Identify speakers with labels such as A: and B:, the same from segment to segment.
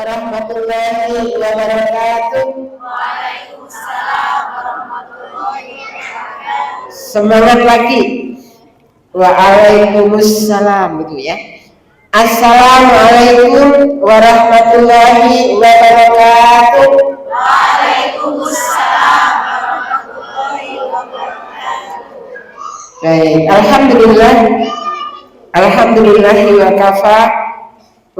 A: warahmatullahi wabarakatuh.
B: Waalaikumsalam warahmatullahi wabarakatuh.
A: Semangat lagi. Waalaikumsalam gitu ya. Assalamualaikum warahmatullahi wabarakatuh.
B: Waalaikumsalam warahmatullahi wabarakatuh.
A: Baik, alhamdulillahi wa kafa.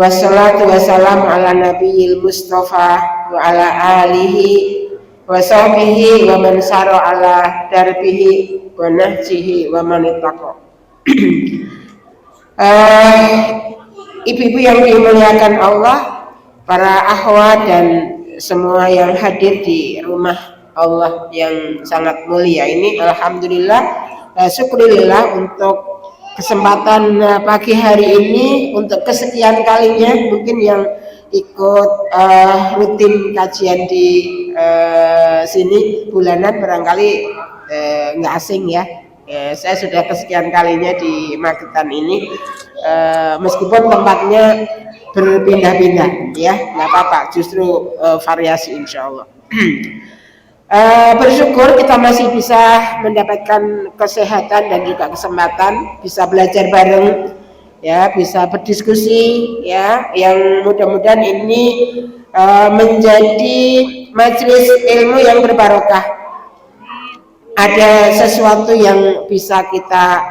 A: Wassalatu wassalamu ala nabiyil mustafa wa ala alihi wa sahbihi wa man sara ala darbihi wa nahjihi wa man ittaqa. Ibu-ibu yang dimuliakan Allah, para akhwat dan semua yang hadir di rumah Allah yang sangat mulia ini, alhamdulillah, syukurillah untuk kesempatan pagi hari ini untuk kesekian kalinya mungkin yang ikut rutin kajian di sini bulanan barangkali nggak asing ya. Saya sudah kesekian kalinya di Magetan ini, meskipun tempatnya berpindah-pindah ya, nggak apa-apa, justru variasi insya Allah. Bersyukur kita masih bisa mendapatkan kesehatan dan juga kesempatan bisa belajar bareng ya, bisa berdiskusi ya, yang mudah-mudahan ini menjadi majelis ilmu yang berbarokah. Ada sesuatu yang bisa kita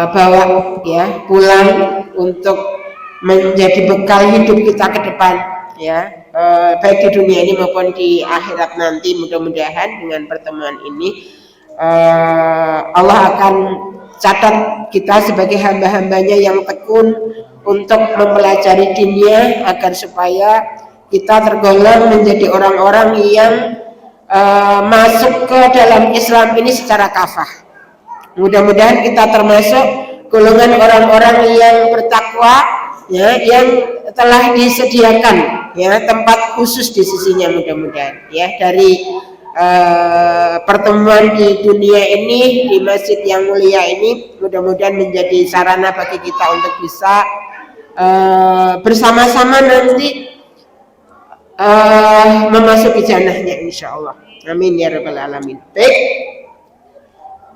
A: bawa ya pulang untuk menjadi bekal hidup kita ke depan ya, baik di dunia ini maupun di akhirat nanti. Mudah-mudahan dengan pertemuan ini Allah akan catat kita sebagai hamba-hambanya yang tekun untuk mempelajari dinnya agar supaya kita tergolong menjadi orang-orang yang masuk ke dalam Islam ini secara kafah. Mudah-mudahan kita termasuk golongan orang-orang yang bertakwa ya, yang telah disediakan ya tempat khusus di sisinya, mudah-mudahan ya, dari pertemuan di dunia ini di masjid yang mulia ini, mudah-mudahan menjadi sarana bagi kita untuk bisa bersama-sama nanti memasuki jannahnya insyaallah. Amin ya rabbal alamin. Baik,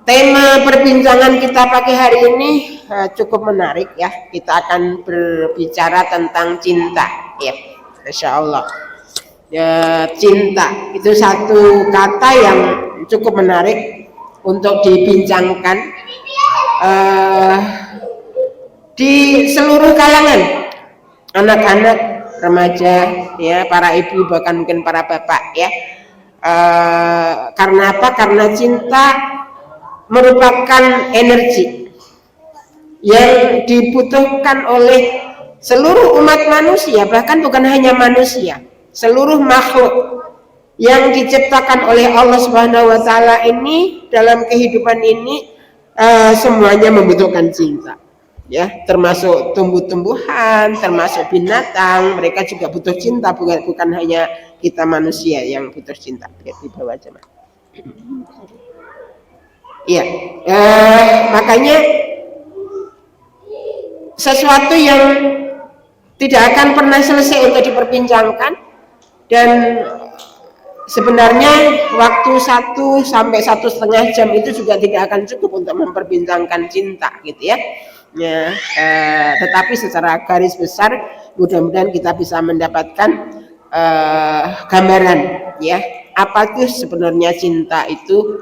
A: tema perbincangan kita pagi hari ini cukup menarik ya. Kita akan berbicara tentang cinta ya, Masya Allah ya. Cinta itu satu kata yang cukup menarik untuk dibincangkan di seluruh kalangan, anak-anak, remaja ya, para ibu, bahkan mungkin para bapak ya. Karena apa? Karena cinta merupakan energi yang dibutuhkan oleh seluruh umat manusia, bahkan bukan hanya manusia, seluruh makhluk yang diciptakan oleh Allah Subhanahu wa taala ini dalam kehidupan ini, semuanya membutuhkan cinta ya, termasuk tumbuh-tumbuhan, termasuk binatang, mereka juga butuh cinta, bukan hanya kita manusia yang butuh cinta. Lihat di bawah aja, Mas. Iya, makanya sesuatu yang tidak akan pernah selesai untuk diperbincangkan, dan sebenarnya waktu 1 sampai 1,5 jam itu juga tidak akan cukup untuk memperbincangkan cinta gitu ya. Tetapi secara garis besar mudah-mudahan kita bisa mendapatkan gambaran ya, apa itu sebenarnya cinta itu,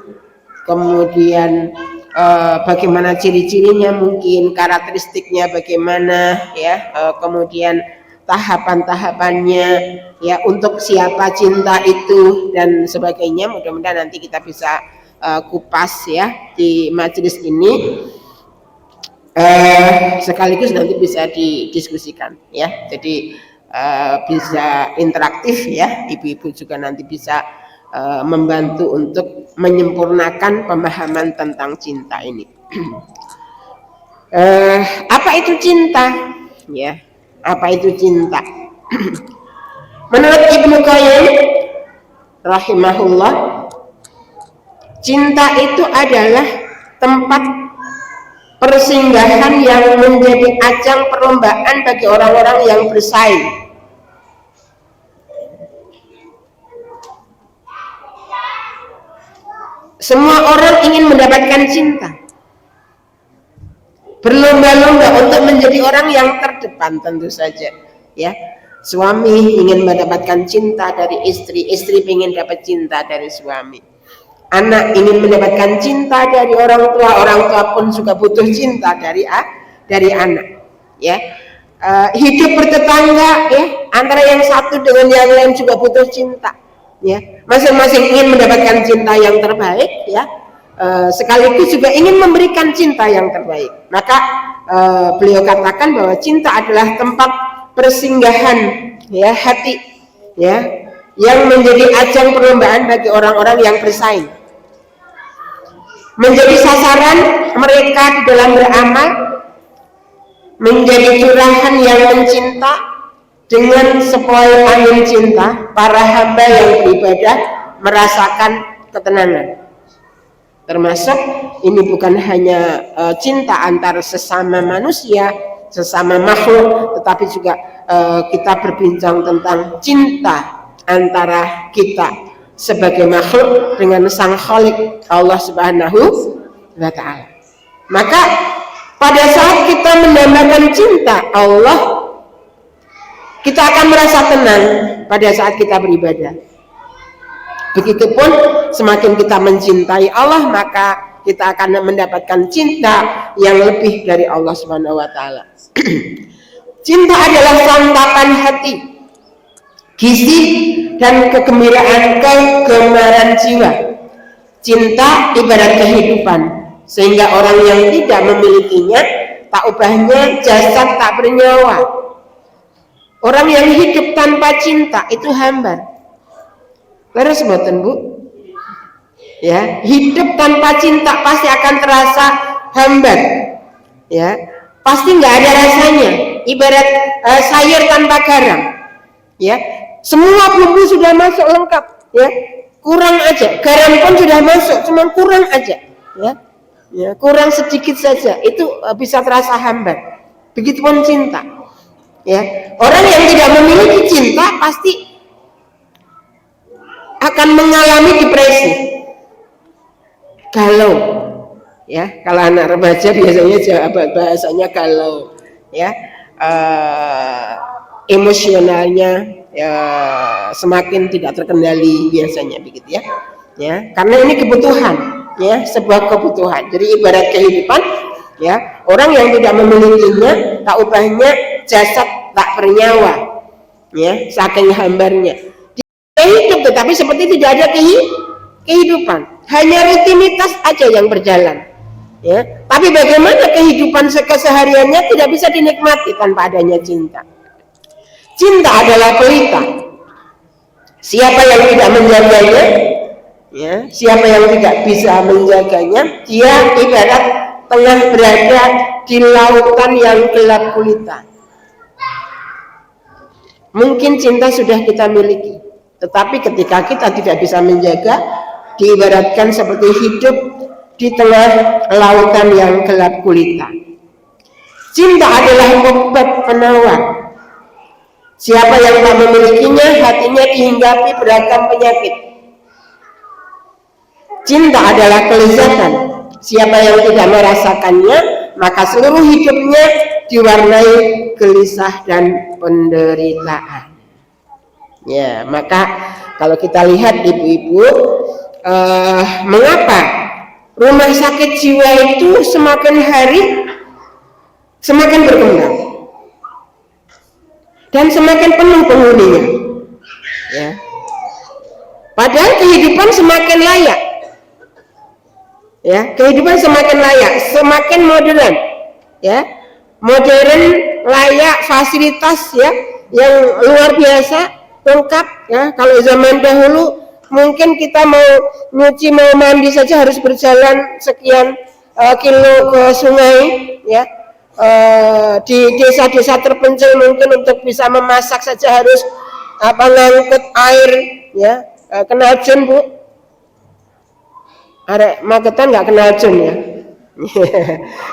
A: kemudian bagaimana ciri-cirinya, mungkin karakteristiknya bagaimana ya, kemudian tahapan-tahapannya ya, untuk siapa cinta itu dan sebagainya. Mudah-mudahan nanti kita bisa kupas ya di majelis ini, sekaligus nanti bisa didiskusikan ya, jadi bisa interaktif ya, ibu-ibu juga nanti bisa membantu untuk menyempurnakan pemahaman tentang cinta ini. Apa itu cinta ya, apa itu cinta? Menurut Ibnu Qayyim rahimahullah, cinta itu adalah tempat persinggahan yang menjadi ajang perlombaan bagi orang-orang yang bersaing Semua orang ingin mendapatkan cinta, berlomba-lomba untuk menjadi orang yang terdepan tentu saja, ya. Suami ingin mendapatkan cinta dari istri, istri ingin dapat cinta dari suami. Anak ingin mendapatkan cinta dari orang tua pun juga butuh cinta dari anak, ya. Hidup bertetangga, ya, antara yang satu dengan yang lain juga butuh cinta, ya. Masing-masing ingin mendapatkan cinta yang terbaik, ya. Sekaligus juga ingin memberikan cinta yang terbaik. Maka beliau katakan bahwa cinta adalah tempat persinggahan, ya, hati, ya, yang menjadi ajang perlombaan bagi orang-orang yang bersaing, menjadi sasaran mereka di dalam beramal, menjadi curahan yang mencinta. Dengan sepoi angin cinta, para hamba yang beribadah merasakan ketenangan. Termasuk ini bukan hanya cinta antar sesama manusia, sesama makhluk, tetapi juga kita berbincang tentang cinta antara kita sebagai makhluk dengan Sang Khalik Allah Subhanahu wa Ta'ala. Maka pada saat kita mendambakan cinta Allah, kita akan merasa tenang pada saat kita beribadah. Begitupun semakin kita mencintai Allah, maka kita akan mendapatkan cinta yang lebih dari Allah Subhanahu wa Ta'ala. Cinta adalah santapan hati, gizi dan kegemaran jiwa. Cinta ibarat kehidupan, sehingga orang yang tidak memilikinya tak ubahnya jasad tak bernyawa. Orang yang hidup tanpa cinta itu hambar. Leres mboten, Bu? Ya, hidup tanpa cinta pasti akan terasa hambar. Ya, pasti nggak ada rasanya. Ibarat sayur tanpa garam. Ya, semua bumbu sudah masuk lengkap. Ya, kurang aja. Garam pun sudah masuk, cuma kurang aja. Ya, kurang sedikit saja. Itu bisa terasa hambar. Begitupun cinta. Ya, orang yang tidak memiliki cinta pasti akan mengalami depresi, galau, ya. Kalau anak remaja biasanya bahasanya galau, ya. Emosionalnya ya, semakin tidak terkendali biasanya begitu, ya. Ya, karena ini kebutuhan, ya, sebuah kebutuhan. Jadi ibarat kehidupan, ya. Orang yang tidak memilikinya tak ubahnya jasad tak bernyawa, ya, saking hambarnya. Dia hidup tetapi seperti tidak ada kehidupan, hanya rutinitas aja yang berjalan, ya. Tapi bagaimana kehidupan kesehariannya tidak bisa dinikmati tanpa adanya cinta. Cinta adalah pelita. Siapa yang tidak menjaganya, ya, siapa yang tidak bisa menjaganya, dia ibarat tengah berada di lautan yang gelap gulita. Mungkin cinta sudah kita miliki, tetapi ketika kita tidak bisa menjaga, diibaratkan seperti hidup di tengah lautan yang gelap gulita. Cinta adalah obat penawar. Siapa yang tak memilikinya, hatinya dihinggapi beragam penyakit. Cinta adalah kelezatan. Siapa yang tidak merasakannya, maka seluruh hidupnya diwarnai gelisah dan penderitaan. Ya, maka kalau kita lihat ibu-ibu, mengapa rumah sakit jiwa itu semakin hari semakin berkembang dan semakin penuh penghuninya, ya. Padahal kehidupan semakin layak, ya, kehidupan semakin layak, semakin modern, ya, modern, layak, fasilitas, ya, yang luar biasa, lengkap, ya. Kalau zaman dahulu mungkin kita mau nyuci, mau mandi saja harus berjalan sekian kilo ke sungai, ya. Di desa-desa terpencil mungkin untuk bisa memasak saja harus ngangkut air, ya. Kenal jun, Bu? Arek Magetan nggak kenal jun, ya.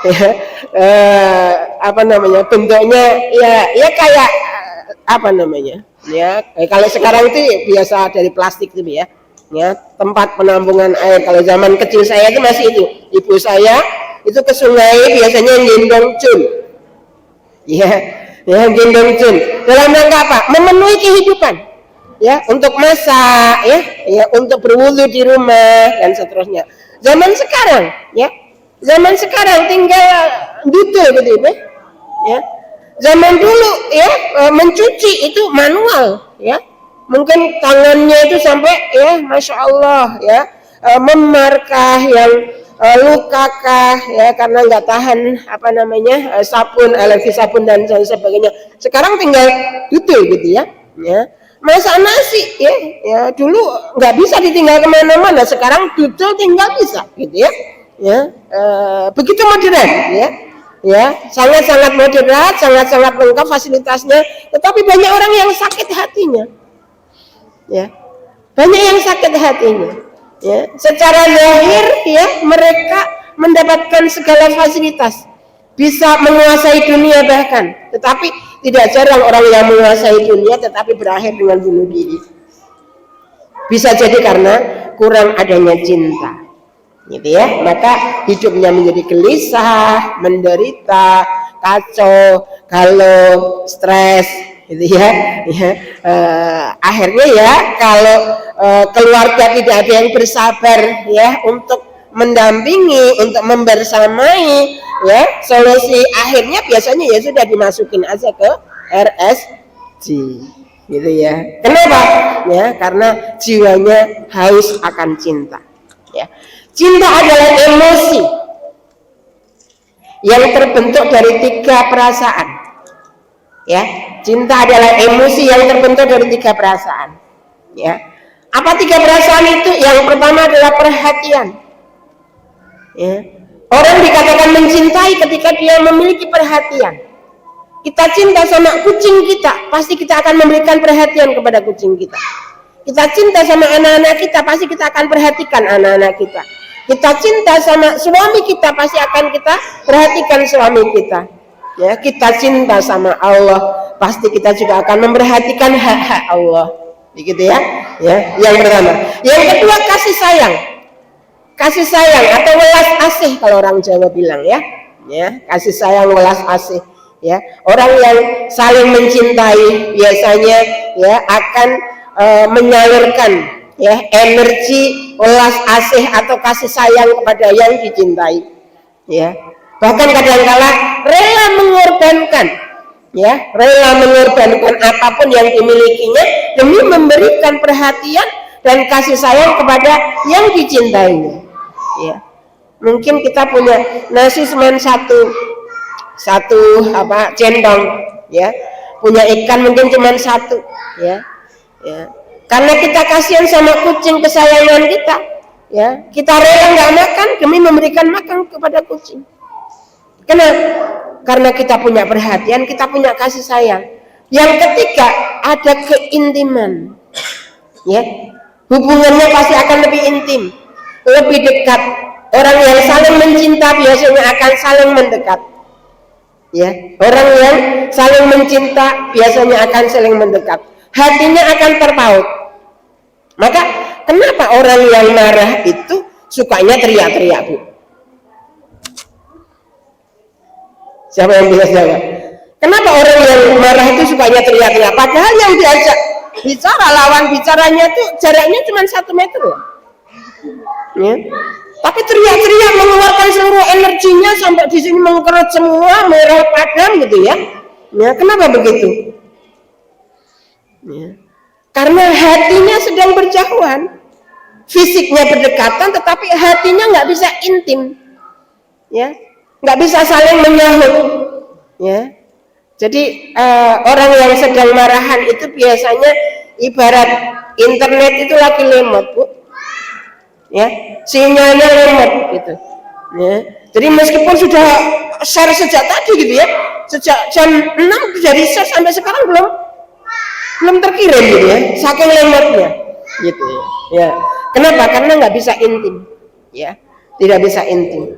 A: Ya, bentuknya ya kayak apa namanya, ya, kalau sekarang itu biasa dari plastik itu, ya, ya, tempat penampungan air. Kalau zaman kecil saya itu masih itu, ibu saya itu ke sungai biasanya gendong cun, ya, gendong cun. Dalam rangka apa? Memenuhi kehidupan, ya, untuk masak, ya, untuk berwudu di rumah dan seterusnya. Zaman sekarang tinggal duduk gitu, ya. Zaman dulu ya mencuci itu manual, ya. Mungkin tangannya itu sampai ya masya Allah ya memarkah yang lukakah ya karena nggak tahan sabun, alergi sabun dan sebagainya. Sekarang tinggal duduk gitu ya. Masak nasi ya dulu nggak bisa ditinggal kemana-mana, sekarang duduk tinggal bisa gitu ya. Begitu modern ya sangat-sangat moderat, sangat-sangat lengkap fasilitasnya, tetapi banyak orang yang sakit hatinya, ya, banyak yang sakit hatinya, ya, secara zahir ya mereka mendapatkan segala fasilitas, bisa menguasai dunia bahkan, tetapi tidak jarang orang yang menguasai dunia tetapi berakhir dengan bunuh diri, bisa jadi karena kurang adanya cinta. Gitu ya, maka hidupnya menjadi gelisah, menderita, kacau, galau, stres, gitu ya. Akhirnya ya kalau keluarga tidak ada yang bersabar ya untuk mendampingi, untuk membersamai, ya solusi akhirnya biasanya ya sudah dimasukin aja ke RSJ, gitu ya. Kenapa? Ya karena jiwanya haus akan cinta, ya. Cinta adalah emosi yang terbentuk dari 3 perasaan. Ya, cinta adalah emosi yang terbentuk dari 3 perasaan. Ya, apa 3 perasaan itu? Yang pertama adalah perhatian. Ya, orang dikatakan mencintai ketika dia memiliki perhatian. Kita cinta sama kucing kita, pasti kita akan memberikan perhatian kepada kucing kita. Kita cinta sama anak-anak kita, pasti kita akan perhatikan anak-anak kita. Kita cinta sama suami kita, pasti akan kita perhatikan suami kita. Ya, kita cinta sama Allah, pasti kita juga akan memperhatikan hak-hak Allah. Begitu ya. Ya, yang pertama. Yang kedua kasih sayang. Kasih sayang atau welas asih kalau orang Jawa bilang ya. Ya, kasih sayang, welas asih. Ya, orang yang saling mencintai biasanya ya akan menyalurkan ya energi welas asih atau kasih sayang kepada yang dicintai, ya, bahkan kadang-kala rela mengorbankan apapun yang dimilikinya demi memberikan perhatian dan kasih sayang kepada yang dicintainya, ya. Mungkin kita punya nasi cuma satu centong, ya, punya ikan mungkin cuma satu, ya. Karena kita kasihan sama kucing kesayangan kita, ya, kita rela nggak makan demi memberikan makan kepada kucing. Kenapa? Karena kita punya perhatian, kita punya kasih sayang. Yang ketiga ada keintiman, ya, hubungannya pasti akan lebih intim, lebih dekat. Orang yang saling mencinta biasanya akan saling mendekat, ya. Orang yang saling mencinta biasanya akan saling mendekat. Hatinya akan terpaut. Maka kenapa orang yang marah itu sukanya teriak-teriak, Bu? Siapa yang bisa jawab? Kenapa orang yang marah itu sukanya teriak-teriak? Padahal yang diajak bicara, lawan bicaranya itu jaraknya cuma 1 meter loh. Ya. Tapi teriak-teriak mengeluarkan seluruh energinya sampai di sini mengkerut semua, merah padam gitu ya. Ya, kenapa begitu? Ya. Karena hatinya sedang berjauhan, fisiknya berdekatan, tetapi hatinya nggak bisa intim, ya, nggak bisa saling menyahut, ya. Jadi orang yang sedang marahan itu biasanya ibarat internet itu lagi lemot, Bu, ya, sinyalnya lemot gitu, ya. Jadi meskipun sudah share sejak tadi gitu ya, sejak jam 6 dari share sampai sekarang belum terkirim gitu ya, saking lemotnya gitu ya. Kenapa? Karena nggak bisa intim, ya, tidak bisa intim.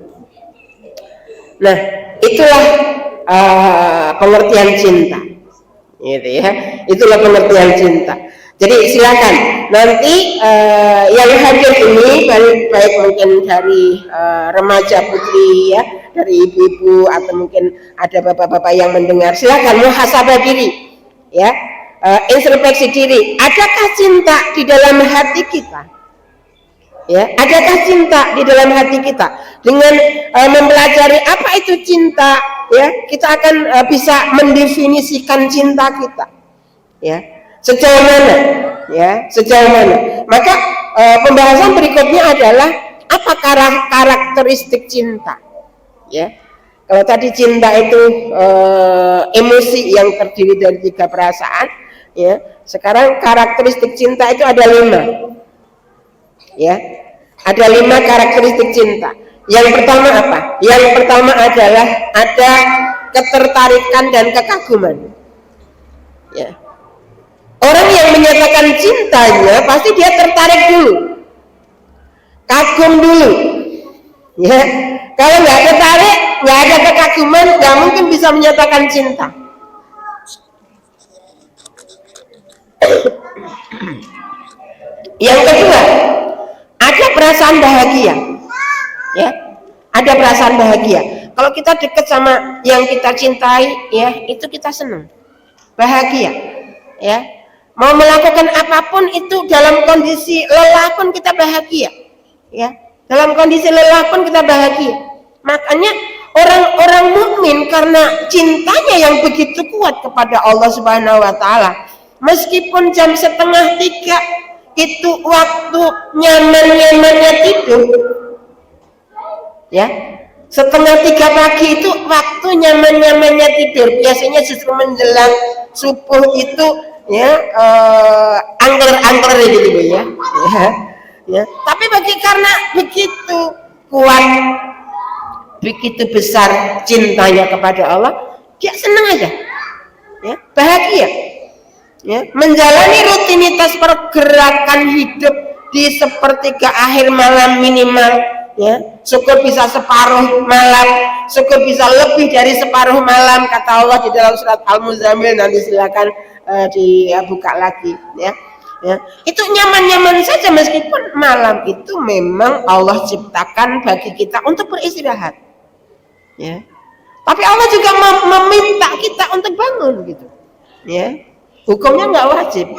A: Nah, itulah pengertian cinta, gitu ya. Itulah pengertian cinta. Jadi silakan nanti yang hadir ini baik mungkin dari remaja putri ya, dari ibu-ibu atau mungkin ada bapak-bapak yang mendengar, silakan muhasabah diri ya, introspeksi diri. Adakah cinta di dalam hati kita? Ya, adakah cinta di dalam hati kita? Dengan mempelajari apa itu cinta, ya, kita akan bisa mendefinisikan cinta kita. Ya, sejauh mana? Ya, sejauh mana? Maka pembahasan berikutnya adalah apa karakteristik cinta? Ya, kalau tadi cinta itu emosi yang terdiri dari 3 perasaan, ya, sekarang karakteristik cinta itu ada 5. Ya, ada 5 karakteristik cinta. Yang pertama apa? Yang pertama adalah ada ketertarikan dan kekaguman. Ya. Orang yang menyatakan cintanya pasti dia tertarik dulu, kagum dulu. Ya, kalau nggak tertarik, nggak ada kekaguman, nggak mungkin bisa menyatakan cinta. Yang kedua, ada perasaan bahagia, ya, ada perasaan bahagia. Kalau kita dekat sama yang kita cintai, ya, itu kita senang, bahagia, ya. Mau melakukan apapun itu dalam kondisi lelah pun kita bahagia, ya. Dalam kondisi lelah pun kita bahagia. Makanya orang-orang mukmin karena cintanya yang begitu kuat kepada Allah Subhanahu Wa Taala, meskipun jam 2:30 itu waktu nyaman-nyamannya tidur, ya, 2:30 pagi itu waktu nyaman-nyamannya tidur. Biasanya justru menjelang subuh itu, ya, angker-angker gitu ya, ya. Tapi karena begitu kuat, begitu besar cintanya kepada Allah, dia senang aja, ya, bahagia. Ya, menjalani rutinitas pergerakan hidup di sepertiga akhir malam minimal, ya, syukur bisa separuh malam, syukur bisa lebih dari separuh malam, kata Allah di dalam surat Al-Muzammil. Nanti silakan dibuka lagi, ya. Ya, itu nyaman-nyaman saja meskipun malam itu memang Allah ciptakan bagi kita untuk beristirahat, ya. Tapi Allah juga meminta kita untuk bangun, gitu, ya. Hukumnya nggak wajib,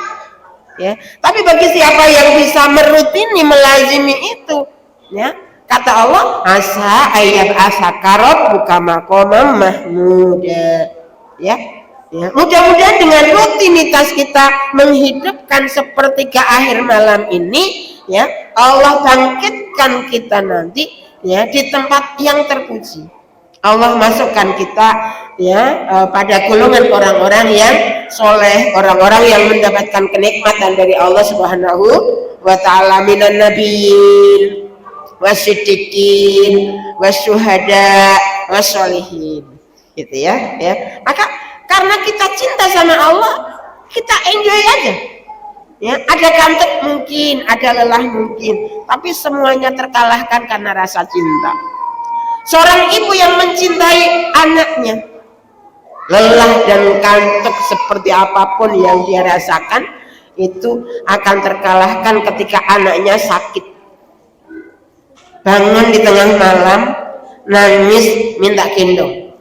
A: ya. Tapi bagi siapa yang bisa merutini, melazimi itu, ya, kata Allah, asa ayat asakarot buka makomam mahmuda, ya. Ya, mudah-mudahan dengan rutinitas kita menghidupkan sepertiga akhir malam ini, ya, Allah bangkitkan kita nanti, ya, di tempat yang terpuji. Allah masukkan kita, ya, pada golongan orang-orang yang soleh, orang-orang yang mendapatkan kenikmatan dari Allah Subhanahu Wa Taala, minan nabiyyin wasiddiqin wasyuhada wassolihin, gitu ya, ya. Maka karena kita cinta sama Allah, kita enjoy aja, ya. Ada kantuk mungkin, ada lelah mungkin, tapi semuanya terkalahkan karena rasa cinta. Seorang ibu yang mencintai anaknya, lelah dan kantuk seperti apapun yang dia rasakan itu akan terkalahkan ketika anaknya sakit, bangun di tengah malam nangis minta gendong.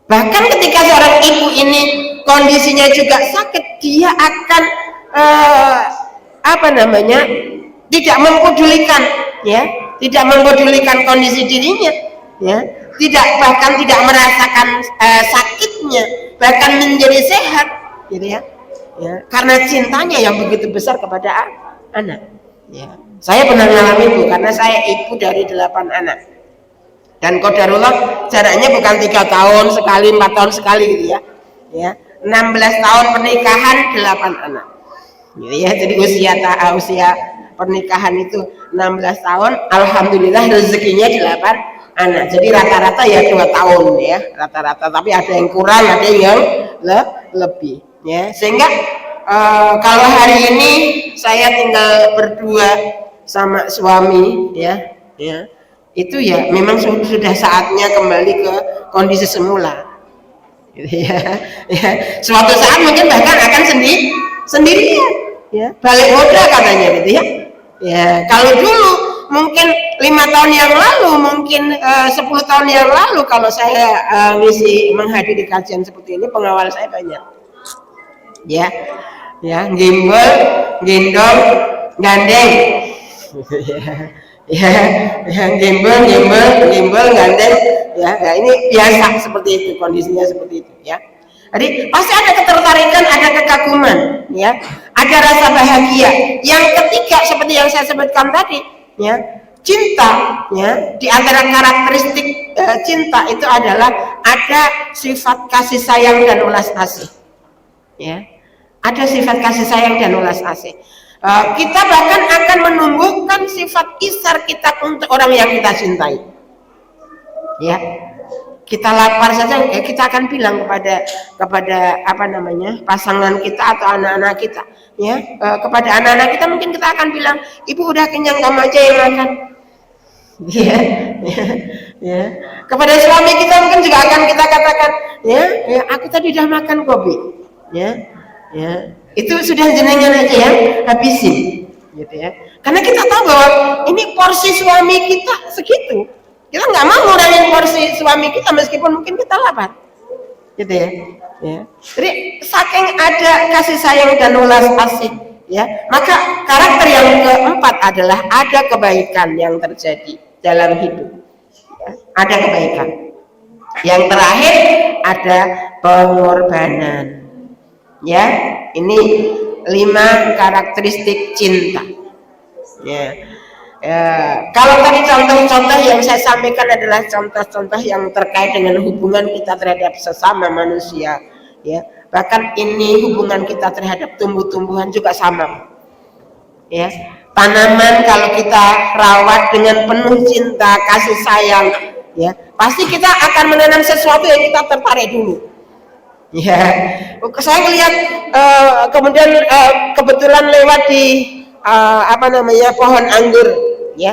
A: Bahkan ketika seorang ibu ini kondisinya juga sakit, dia akan tidak mempedulikan, ya, tidak mempedulikan kondisi dirinya, ya, bahkan tidak merasakan sakitnya, bahkan menjadi sehat, gitu ya, ya, karena cintanya yang begitu besar kepada anak, ya. Saya pernah mengalami, Bu, karena saya ibu dari 8 anak. Dan qadarullah jaraknya bukan 3 tahun sekali, 4 tahun sekali, gitu ya. Ya, 16 tahun pernikahan, 8 anak. Gitu ya. Jadi usia pernikahan itu 16 tahun, alhamdulillah rezekinya 8 anak. Jadi rata-rata ya 2 tahun, ya, rata-rata. Tapi ada yang kurang, ada yang lebih, ya. Sehingga kalau hari ini saya tinggal berdua sama suami, ya, ya. Itu ya memang sudah saatnya kembali ke kondisi semula, gitu ya. Ya. Suatu saat mungkin bahkan akan sendirian, ya. Balik modal katanya gitu ya. Ya, kalau dulu mungkin 5 tahun yang lalu, mungkin 10 tahun yang lalu kalau saya menghadiri kajian seperti ini, pengawal saya banyak. Ya. Ya, gimbal, gendong, gandeng. Ya, gimbal, gandeng. Ya, ini biasa seperti itu, kondisinya seperti itu, ya. Jadi pasti ada ketertarikan, ada kekaguman, ya, ada rasa bahagia. Yang ketiga seperti yang saya sebutkan tadi, ya, cinta, ya, di antara karakteristik cinta itu adalah ada sifat kasih sayang dan ulas asih, ya, ada sifat kasih sayang dan ulas asih. Kita bahkan akan menumbuhkan sifat isar kita untuk orang yang kita cintai, ya. Kita lapar saja, kita akan bilang kepada pasangan kita atau anak-anak kita, ya. Kepada anak-anak kita mungkin kita akan bilang, ibu udah kenyang, kamu aja yang makan, ya. Ya. Kepada suami kita mungkin juga akan kita katakan, ya, aku tadi udah makan kopi, ya. Itu sudah jenengan aja yang habisin, gitu ya. Karena kita tahu bahwa ini porsi suami kita segitu. Kita nggak mau ngurangin porsi suami kita meskipun mungkin kita lapar, gitu ya. Jadi saking ada kasih sayang dan ulas asih, ya, maka karakter yang keempat adalah ada kebaikan yang terjadi dalam hidup, ya, ada kebaikan. Yang terakhir ada pengorbanan, ya. Ini 5 karakteristik cinta, ya. Kalau tadi contoh-contoh yang saya sampaikan adalah contoh-contoh yang terkait dengan hubungan kita terhadap sesama manusia, ya. Bahkan ini hubungan kita terhadap tumbuh-tumbuhan juga sama, ya. Tanaman kalau kita rawat dengan penuh cinta, kasih sayang, ya, pasti kita akan menanam sesuatu yang kita tertarik dulu. Ya, saya melihat kemudian kebetulan lewat di pohon anggur, ya,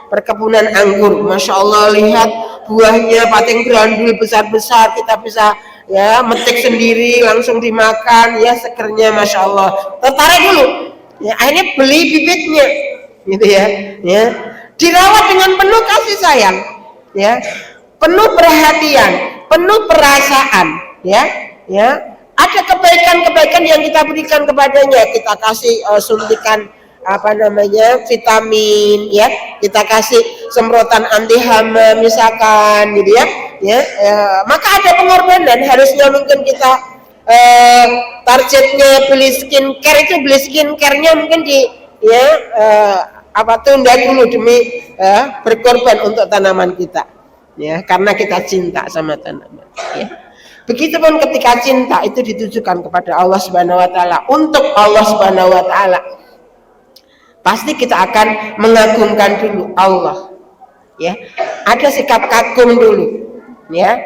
A: perkebunan anggur. Masya Allah, lihat buahnya pating grandul besar-besar, kita bisa, ya, metik sendiri langsung dimakan, ya, segernya Masya Allah, tertarik dulu, ya, akhirnya beli bibitnya, gitu ya, dirawat dengan penuh kasih sayang, ya, penuh perhatian, penuh perasaan, ya. Ada kebaikan-kebaikan yang kita berikan kepadanya, kita kasih suntikan vitamin, ya, kita kasih semprotan anti hama misalkan, gitu ya, maka ada pengorbanan. Harusnya mungkin kita targetnya beli skincare-nya mungkin tunda dulu demi berkorban untuk tanaman kita, ya, karena kita cinta sama tanaman, ya. Begitupun ketika cinta itu ditujukan kepada Allah Subhanahu wa taala, untuk Allah Subhanahu wa taala, pasti kita akan mengagungkan dulu Allah, ya. Ada sikap kagum dulu, ya.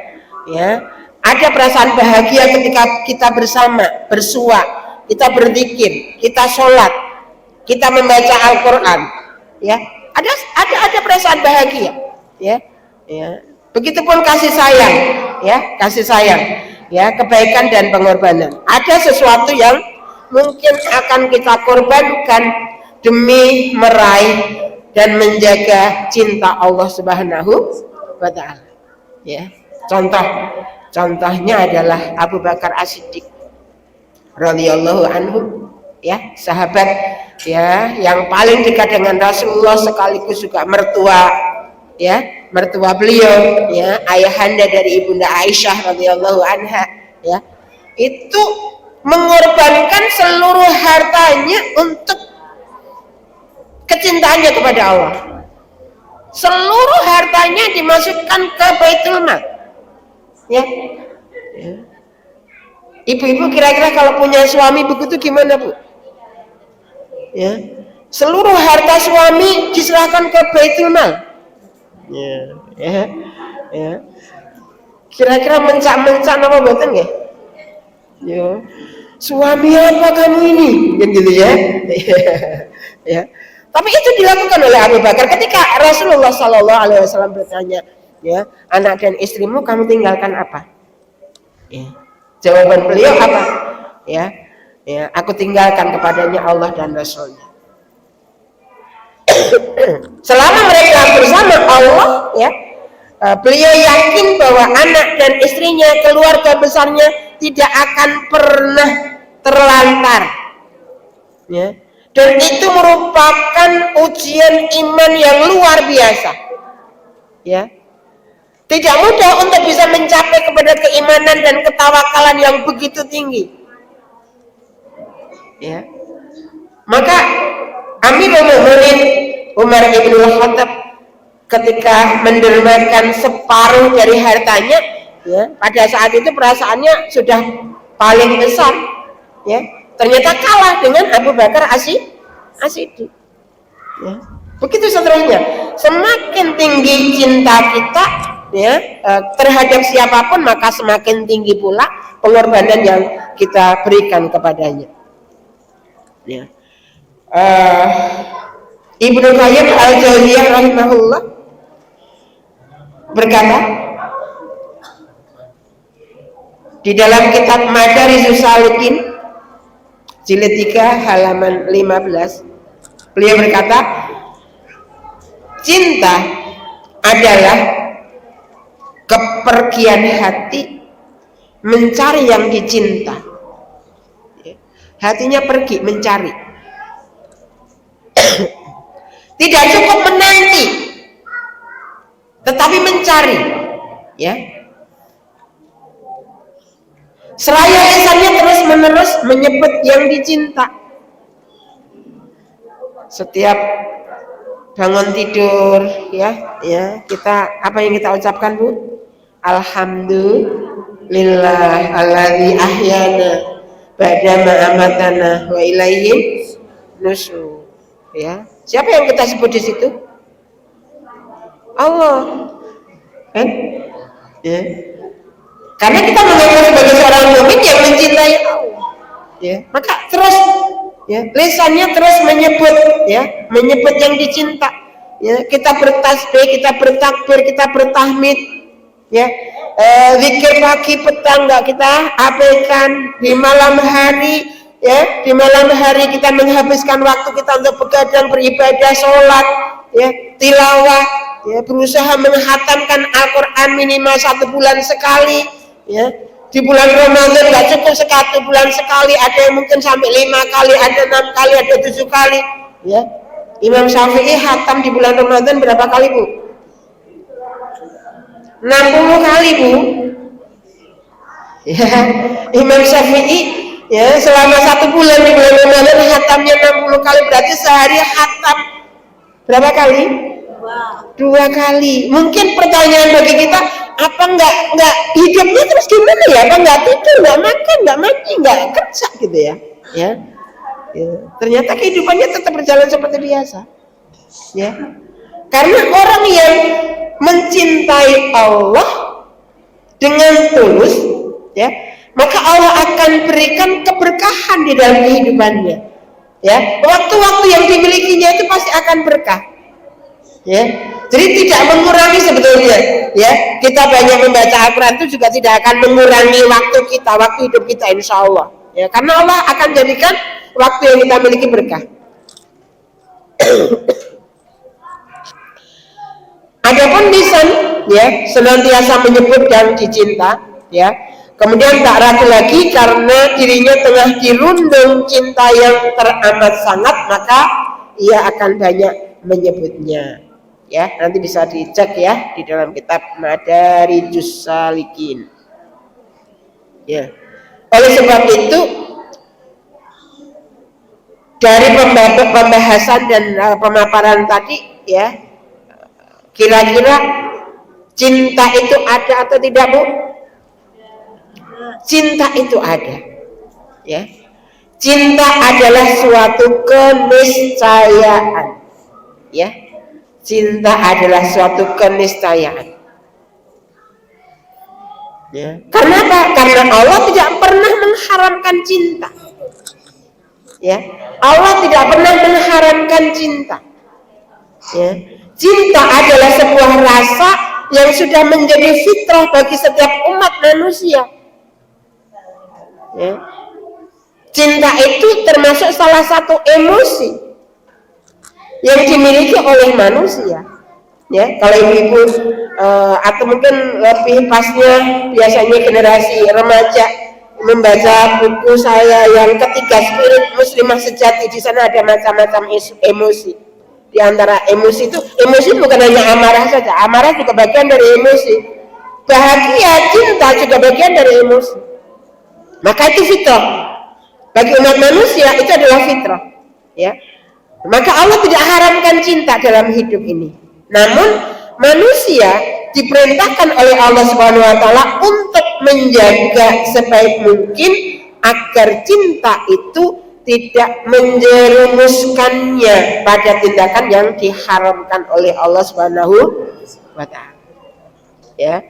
A: Ada perasaan bahagia ketika kita bersama, bersua, kita berzikir, kita sholat, kita membaca Al-Qur'an, ya. Ada perasaan bahagia, ya. Begitupun kasih sayang, ya, kasih sayang, ya, kebaikan dan pengorbanan. Ada sesuatu yang mungkin akan kita korbankan demi meraih dan menjaga cinta Allah Subhanahu wa taala, ya. Contohnya adalah Abu Bakar As-Siddiq radhiyallahu anhu, ya, sahabat, ya, yang paling dekat dengan Rasulullah sekaligus juga mertua beliau, ya, ayahanda dari Ibunda Aisyah radhiyallahu anha, ya, itu mengorbankan seluruh hartanya untuk kecintaannya kepada Allah. Seluruh hartanya dimasukkan ke Baitul Mal, ya. Ibu-ibu kira-kira kalau punya suami begitu gimana, Bu? Ya, seluruh harta suami diserahkan ke Baitul Mal. Ya. Kira-kira mencak-mencak apa mboten nggih? Ya. Suami apa kamu ini? Kan gitu, ya. Ya. Tapi itu dilakukan oleh Abu Bakar ketika Rasulullah Sallallahu Alaihi Wasallam bertanya, ya, anak dan istrimu kamu tinggalkan apa? Ya. Jawaban beliau apa? Ya. Ya, aku tinggalkan kepadanya Allah dan Rasulnya. Selama mereka bersama Allah, ya, beliau yakin bahwa anak dan istrinya, keluarga besarnya tidak akan pernah terlantar. Ya. Dan itu merupakan ujian iman yang luar biasa. Ya. Tidak mudah untuk bisa mencapai kepada keimanan dan ketawakalan yang begitu tinggi. Ya. Maka Amirul Mukminin Umar ibn Khattab ketika mendermakan separuh dari hartanya, ya, pada saat itu perasaannya sudah paling besar, ya, ternyata kalah dengan Abu Bakar As-Siddiq. Ya. Begitu seterusnya. Semakin tinggi cinta kita, ya, terhadap siapapun, maka semakin tinggi pula pengorbanan yang kita berikan kepadanya. Ya. Ibnu Qayyim al-Jauziyah rahimahullah berkata di dalam kitab Madarijus Salikin jilid 3 halaman 15, beliau berkata, cinta adalah kepergian hati mencari yang dicinta. Hatinya pergi mencari. Tidak cukup menanti, tetapi mencari, ya. Seraya lisannya terus menerus menyebut yang dicinta. Setiap bangun tidur, ya, kita apa yang kita ucapkan, Bu? Alhamdulillah alladzi ahyana ba'da ma amatana wa ilaihi nusyur. Ya. Siapa yang kita sebut di situ? Allah. Kan? Ya. Karena kita mengaku sebagai seorang mukmin yang mencintai Allah. Ya. Maka terus, ya, lisannya terus menyebut, ya, menyebut yang dicinta. Ya, kita bertasbih, kita bertakbir, kita bertahmid, ya. Zikir pagi petang enggak kita abaikan, di malam hari, ya, di malam hari kita menghabiskan waktu kita untuk begadang, beribadah, sholat, ya, tilawah, ya, berusaha menghatamkan Al-Quran minimal 1 bulan sekali, ya. Di bulan Ramadan nggak cukup 1 bulan sekali, ada yang mungkin sampai 5 kali, ada 6 kali, ada 7 kali, ya. Imam Syafi'i hatam di bulan Ramadan berapa kali, Bu? 60 kali, Bu. Ya, Imam Syafi'i, ya, selama 1 bulan di bulan Ramadan hatamnya 60 kali, berarti sehari hatam berapa kali? 2 kali. Mungkin pertanyaan bagi kita, apa enggak hidupnya terus gimana ya? Apa enggak tidur, enggak makan, enggak mandi, enggak kerja gitu ya? Ya. Ternyata kehidupannya tetap berjalan seperti biasa. Ya. Karena orang yang mencintai Allah dengan tulus, ya, maka Allah akan berikan keberkahan di dalam kehidupannya. Ya, waktu-waktu yang dimilikinya itu pasti akan berkah. Ya, jadi tidak mengurangi sebetulnya. Ya, kita banyak membaca Al-Quran itu juga tidak akan mengurangi waktu kita, waktu hidup kita, insya Allah. Ya, karena Allah akan jadikan waktu yang kita miliki berkah. Adapun lisan, ya, senantiasa menyebut dan dicinta, ya. Kemudian tak ragu lagi karena dirinya tengah dirundung cinta yang teramat sangat, maka ia akan banyak menyebutnya. Ya, nanti bisa dicek, ya, di dalam kitab Madarijus Salikin. Ya. Oleh sebab itu, dari pembahasan dan pemaparan tadi, ya, kira-kira cinta itu ada atau tidak, Bu? Cinta itu ada, ya. Cinta adalah suatu keniscayaan, ya. Cinta adalah suatu keniscayaan. Ya. Karena apa? Karena Allah tidak pernah mengharamkan cinta. Ya. Allah tidak pernah mengharamkan cinta. Ya. Cinta adalah sebuah rasa yang sudah menjadi fitrah bagi setiap umat manusia. Ya. cinta itu termasuk salah satu emosi yang dimiliki oleh manusia. Ya, kalau ibu-ibu atau mungkin lebih pasnya biasanya generasi remaja membaca buku saya yang ketiga, Spirit Muslimah Sejati, di sana ada macam-macam emosi. Di antara emosi itu, emosi bukan hanya amarah saja, amarah juga bagian dari emosi. Bahagia, cinta juga bagian dari emosi. Maka itu fitrah. Bagi umat manusia itu adalah fitrah. Ya. Maka Allah tidak haramkan cinta dalam hidup ini. Namun manusia diperintahkan oleh Allah Subhanahu wa taala untuk menjaga sebaik mungkin agar cinta itu tidak menjerumuskannya pada tindakan yang diharamkan oleh Allah Subhanahu wa taala. Ya.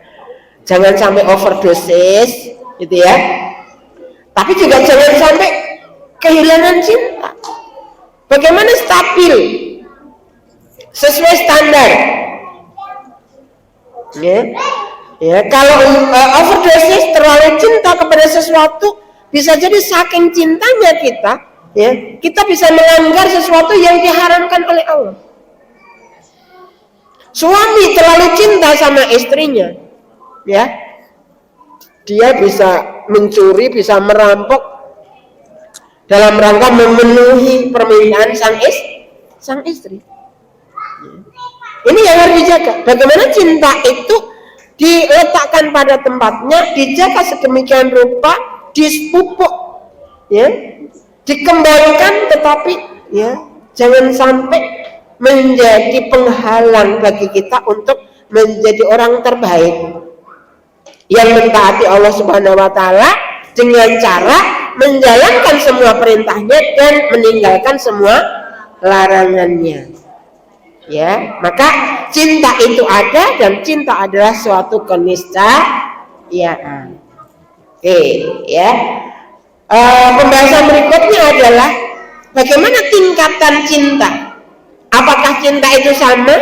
A: Jangan sampai overdosis gitu ya. Tapi juga jangan sampai kehilangan cinta. Bagaimana stabil sesuai standar? Ya, kalau overdosis terlalu cinta kepada sesuatu, bisa jadi saking cintanya kita, ya, kita bisa melanggar sesuatu yang diharamkan oleh Allah. Suami terlalu cinta sama istrinya, ya, dia bisa mencuri, bisa merampok dalam rangka memenuhi permintaan sang istri. Ini yang harus dijaga. Bagaimana cinta itu diletakkan pada tempatnya, dijaga sedemikian rupa, dipupuk, ya, dikembangkan, tetapi ya jangan sampai menjadi penghalang bagi kita untuk menjadi orang terbaik yang mentaati Allah Subhanahu wa taala dengan cara menjalankan semua perintahnya dan meninggalkan semua larangannya. Ya, maka cinta itu ada, dan cinta adalah suatu keniscayaan. Oke, ya. Pembahasan berikutnya adalah bagaimana tingkatan cinta. Apakah cinta itu sama?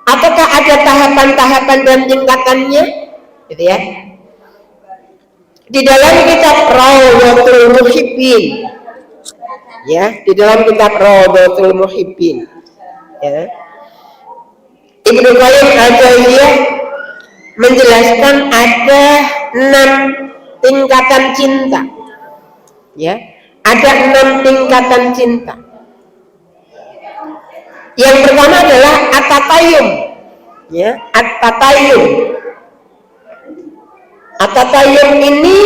A: Ataukah ada tahapan-tahapan dan tingkatannya? Gitu ya. Di dalam kitab Rawdatul Muhibbin, ya, di dalam kitab Rawdatul Muhibbin, ya, Ibnu Qayyim al-Jauziyah menjelaskan ada 6 tingkatan cinta. Ya, ada 6 tingkatan cinta. Yang pertama adalah at-tatayum. Ya, at-tatayum. At-tatayum ini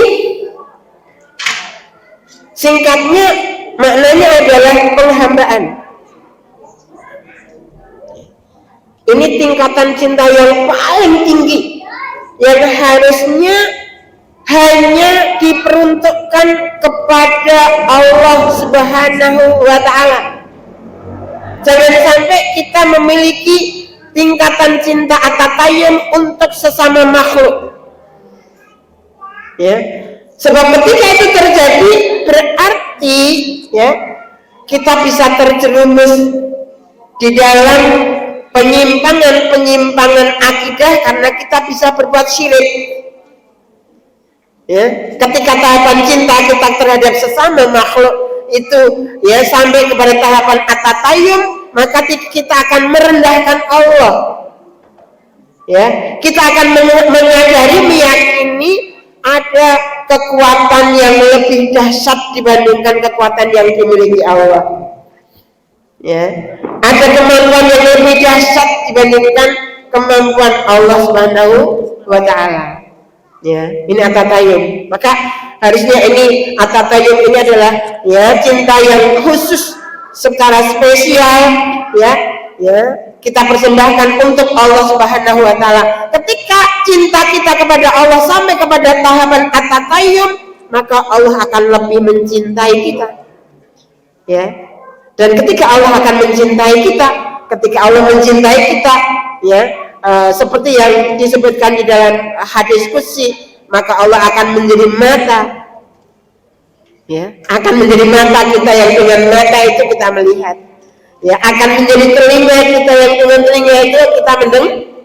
A: singkatnya maknanya adalah penghambaan. Ini tingkatan cinta yang paling tinggi, yang harusnya hanya diperuntukkan kepada Allah Subhanahu wa taala. Jangan sampai kita memiliki tingkatan cinta at-tatayum untuk sesama makhluk. Ya. Sebab ketika itu terjadi, berarti ya kita bisa terjerumus di dalam penyimpangan akidah, karena kita bisa berbuat syirik. Ya, ketika tahapan cinta kita terhadap sesama makhluk itu ya sampai kepada tahapan at-tatayum, maka kita akan merendahkan Allah. Ya, kita akan menyadari, meyakini ada kekuatan yang lebih dahsyat dibandingkan kekuatan yang dimiliki Allah. Ya, ada kemampuan yang lebih dahsyat dibandingkan kemampuan Allah Subhanahu wa taala. Ya, ini at-tatayum. Maka harusnya ini at-tatayum ini adalah ya cinta yang khusus secara spesial, ya, ya, kita persembahkan untuk Allah Subhanahu wa taala. Ketika cinta kita kepada Allah sampai kepada tahapan at-tatayum, maka Allah akan lebih mencintai kita. Ya. Dan ketika Allah akan mencintai kita, ketika Allah mencintai kita, ya, seperti yang disebutkan di dalam hadis qudsi, maka Allah akan menjadi mata, ya, akan menjadi mata kita yang dengan mata itu kita melihat, ya, akan menjadi telinga kita yang dengan telinga itu kita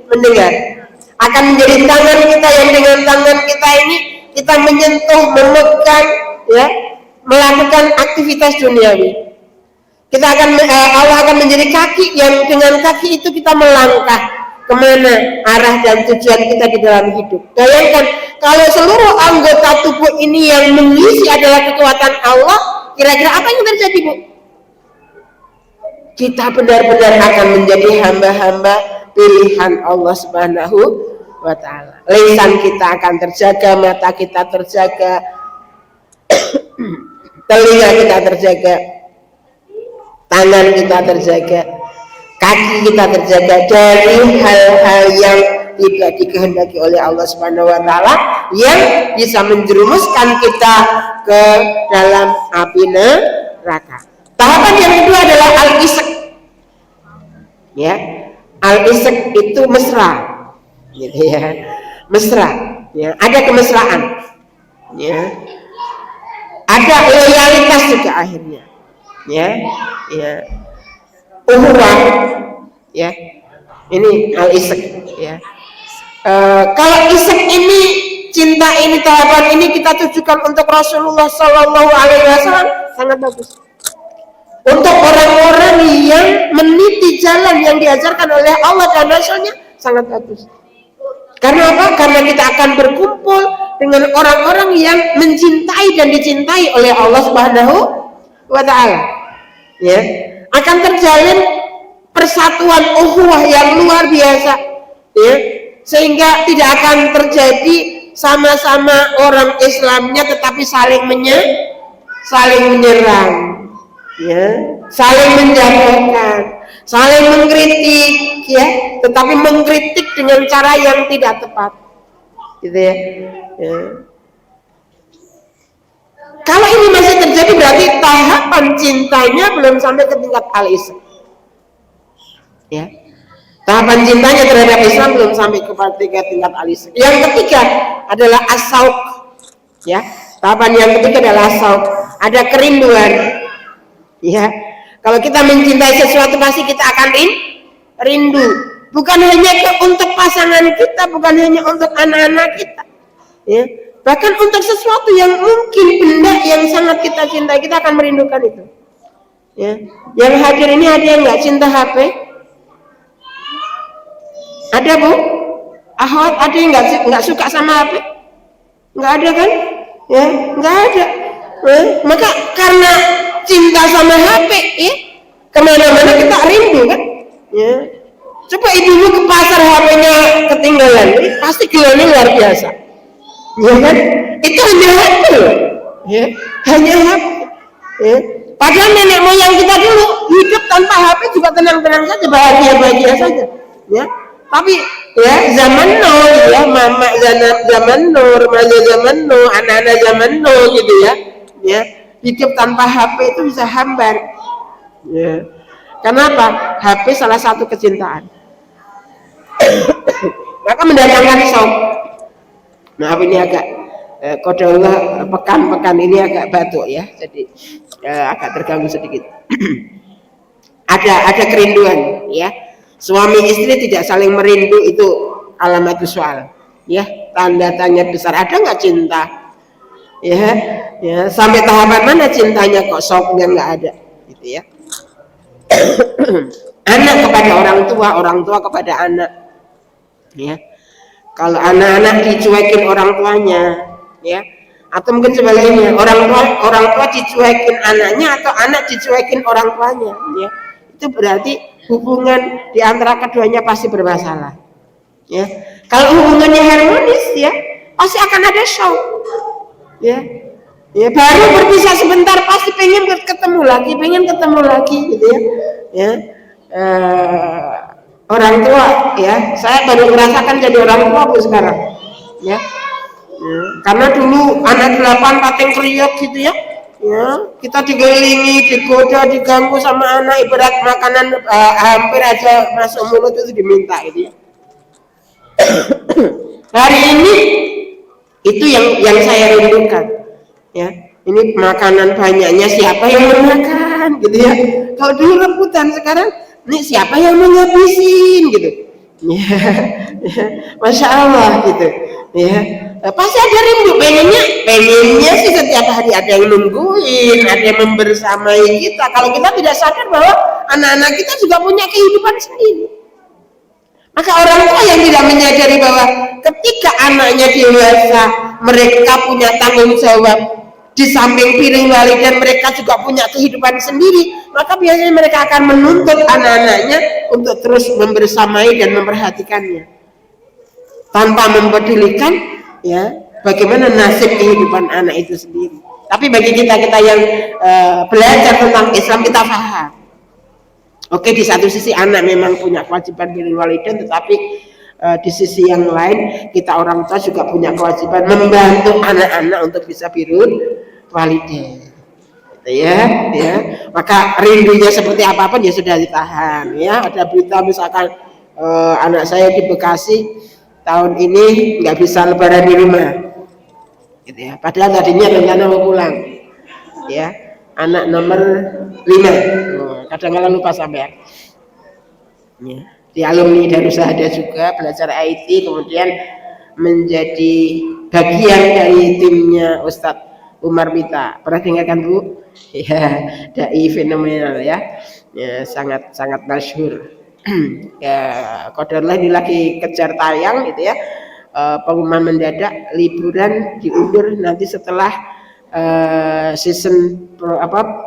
A: mendengar, akan menjadi tangan kita yang dengan tangan kita ini kita menyentuh, memegang, ya, melakukan aktivitas duniawi. Allah akan menjadi kaki yang dengan kaki itu kita melangkah kemana arah dan tujuan kita di dalam hidup. Bayangkan kalau seluruh anggota tubuh ini yang mengisi adalah kekuatan Allah, kira-kira apa yang terjadi, Bu? Kita benar-benar akan menjadi hamba-hamba pilihan Allah Subhanahu wa Ta'ala. Lisan kita akan terjaga, mata kita terjaga, telinga kita terjaga, tangan kita terjaga, kaki kita terjaga dari hal-hal yang tidak dikehendaki oleh Allah Subhanahu wa Ta'ala yang bisa menjerumuskan kita ke dalam api neraka. Tahapan yang kedua adalah al-isq. Ya, al-isq itu mesra, gitu ya, mesra. Ya, ada kemesraan. Ya, ada loyalitas juga akhirnya. Ya, ya, uhuwah. Ya, ini al-isq. Ya, kalau isq ini, cinta ini, tahapan ini kita tujukan untuk Rasulullah Sallallahu Alaihi Wasallam, sangat bagus. Untuk orang-orang yang meniti jalan yang diajarkan oleh Allah dan Rasulnya, sangat bagus. Karena apa? Karena kita akan berkumpul dengan orang-orang yang mencintai dan dicintai oleh Allah Subhanahu wa Ta'ala. Ya, akan terjalin persatuan ukhuwah yang luar biasa. Ya, sehingga tidak akan terjadi sama-sama orang Islamnya tetapi saling menyerang, ya, saling menjatuhkan, saling mengkritik, ya, tetapi mengkritik dengan cara yang tidak tepat, gitu ya. Ya. Kalau ini masih terjadi berarti tahapan cintanya belum sampai ke tingkat al-isq. Ya. Tahapan cintanya terhadap Islam belum sampai kepada tingkat al-isq. Yang ketiga adalah as-sauq. Ya, tahapan yang ketiga adalah as-sauq. Ada kerinduan. Ya, kalau kita mencintai sesuatu pasti kita akan rindu. Bukan hanya untuk pasangan kita, bukan hanya untuk anak-anak kita. Ya, bahkan untuk sesuatu yang mungkin benda yang sangat kita cintai, kita akan merindukan itu. Ya, yang hadir ini ada yang nggak cinta HP? Ada, Bu? Ahwat, ada yang nggak suka sama HP? Nggak ada kan? Ya, nggak ada. Maka karena cinta sama HP, ya, kemana-mana kita rindu kan? Ya. Coba ibumu ke pasar HP-nya ketinggalan, pasti gelonnya luar biasa. Ya kan? Itu hanya HP loh. Ya, hanya HP. Ya. Padahal nenek moyang kita dulu hidup tanpa HP juga tenang-tenang saja, bahagia-bahagia saja. Ya. Tapi ya zaman now, ya, mama zaman now, remaja zaman now, anak-anak zaman now, gitu ya. Ya, hidup tanpa HP itu bisa hambar. Ya. Kenapa? HP salah satu kecintaan. Maka mendatangkan syauq. Maaf ini agak qadarullah pekan ini agak batuk ya, jadi agak terganggu sedikit. ada kerinduan, ya. Suami istri tidak saling merindu itu alamat soal, ya, tanda tanya besar. Ada nggak cinta? Ya, sampai tahapan mana cintanya kok syauqnya nggak ada, gitu ya. Anak kepada orang tua kepada anak, ya. Kalau anak-anak dicuekin orang tuanya, ya, atau mungkin sebaliknya orang tua dicuekin anaknya atau anak dicuekin orang tuanya, ya, itu berarti hubungan di antara keduanya pasti bermasalah. Ya, kalau hubungannya harmonis, ya, pasti akan ada syauq. Ya, ya, baru berpisah sebentar pasti pengen ketemu lagi, gitu ya. Ya, orang tua, ya, saya baru merasakan jadi orang tua, Bu, sekarang. Ya, karena dulu anak 8 pating kriuk gitu ya. Ya, kita digelilingi, digoda, diganggu sama anak, ibarat makanan hampir aja masuk mulut itu diminta, gitu ya. Hari ini itu yang saya rindukan, ya. Ini makanan banyaknya, siapa yang memakan, gitu ya. Kalau dulu rebutan, sekarang ini siapa yang menghabisin, gitu. Ya, Masya Allah, gitu. ya pasti ada rindu, pengennya sih setiap hari ada yang nungguin, ada yang membersamai kita. Kalau kita tidak sadar bahwa anak-anak kita juga punya kehidupan sendiri, maka orang tua yang tidak menyadari bahwa ketika anaknya dewasa, mereka punya tanggung jawab di samping piring walidain, mereka juga punya kehidupan sendiri, maka biasanya mereka akan menuntut anak-anaknya untuk terus membersamai dan memperhatikannya tanpa mempedulikan ya bagaimana nasib kehidupan anak itu sendiri. Tapi bagi kita yang belajar tentang Islam, kita paham. Oke, di satu sisi anak memang punya kewajiban birrul walidain, tetapi di sisi yang lain kita orang tua juga punya kewajiban membantu anak-anak untuk bisa birrul walidain. Ya. Maka rindunya seperti apapun ya sudah ditahan. Ya, ada berita misalkan anak saya di Bekasi tahun ini nggak bisa lebaran di rumah, gitu ya. Padahal tadinya rencana mau pulang. Ya, anak nomor 5. Kadang-kadang lupa sampai. Ya. Di alumni Darussahadah juga belajar IT, kemudian menjadi bagian dari timnya Ustadz Umar Mita. Pernah dengarkan Bu? Ya, dai fenomenal ya, sangat masyhur. Ya, qadarullah ini lagi kejar tayang gitu ya. Pengumuman mendadak liburan diundur nanti setelah season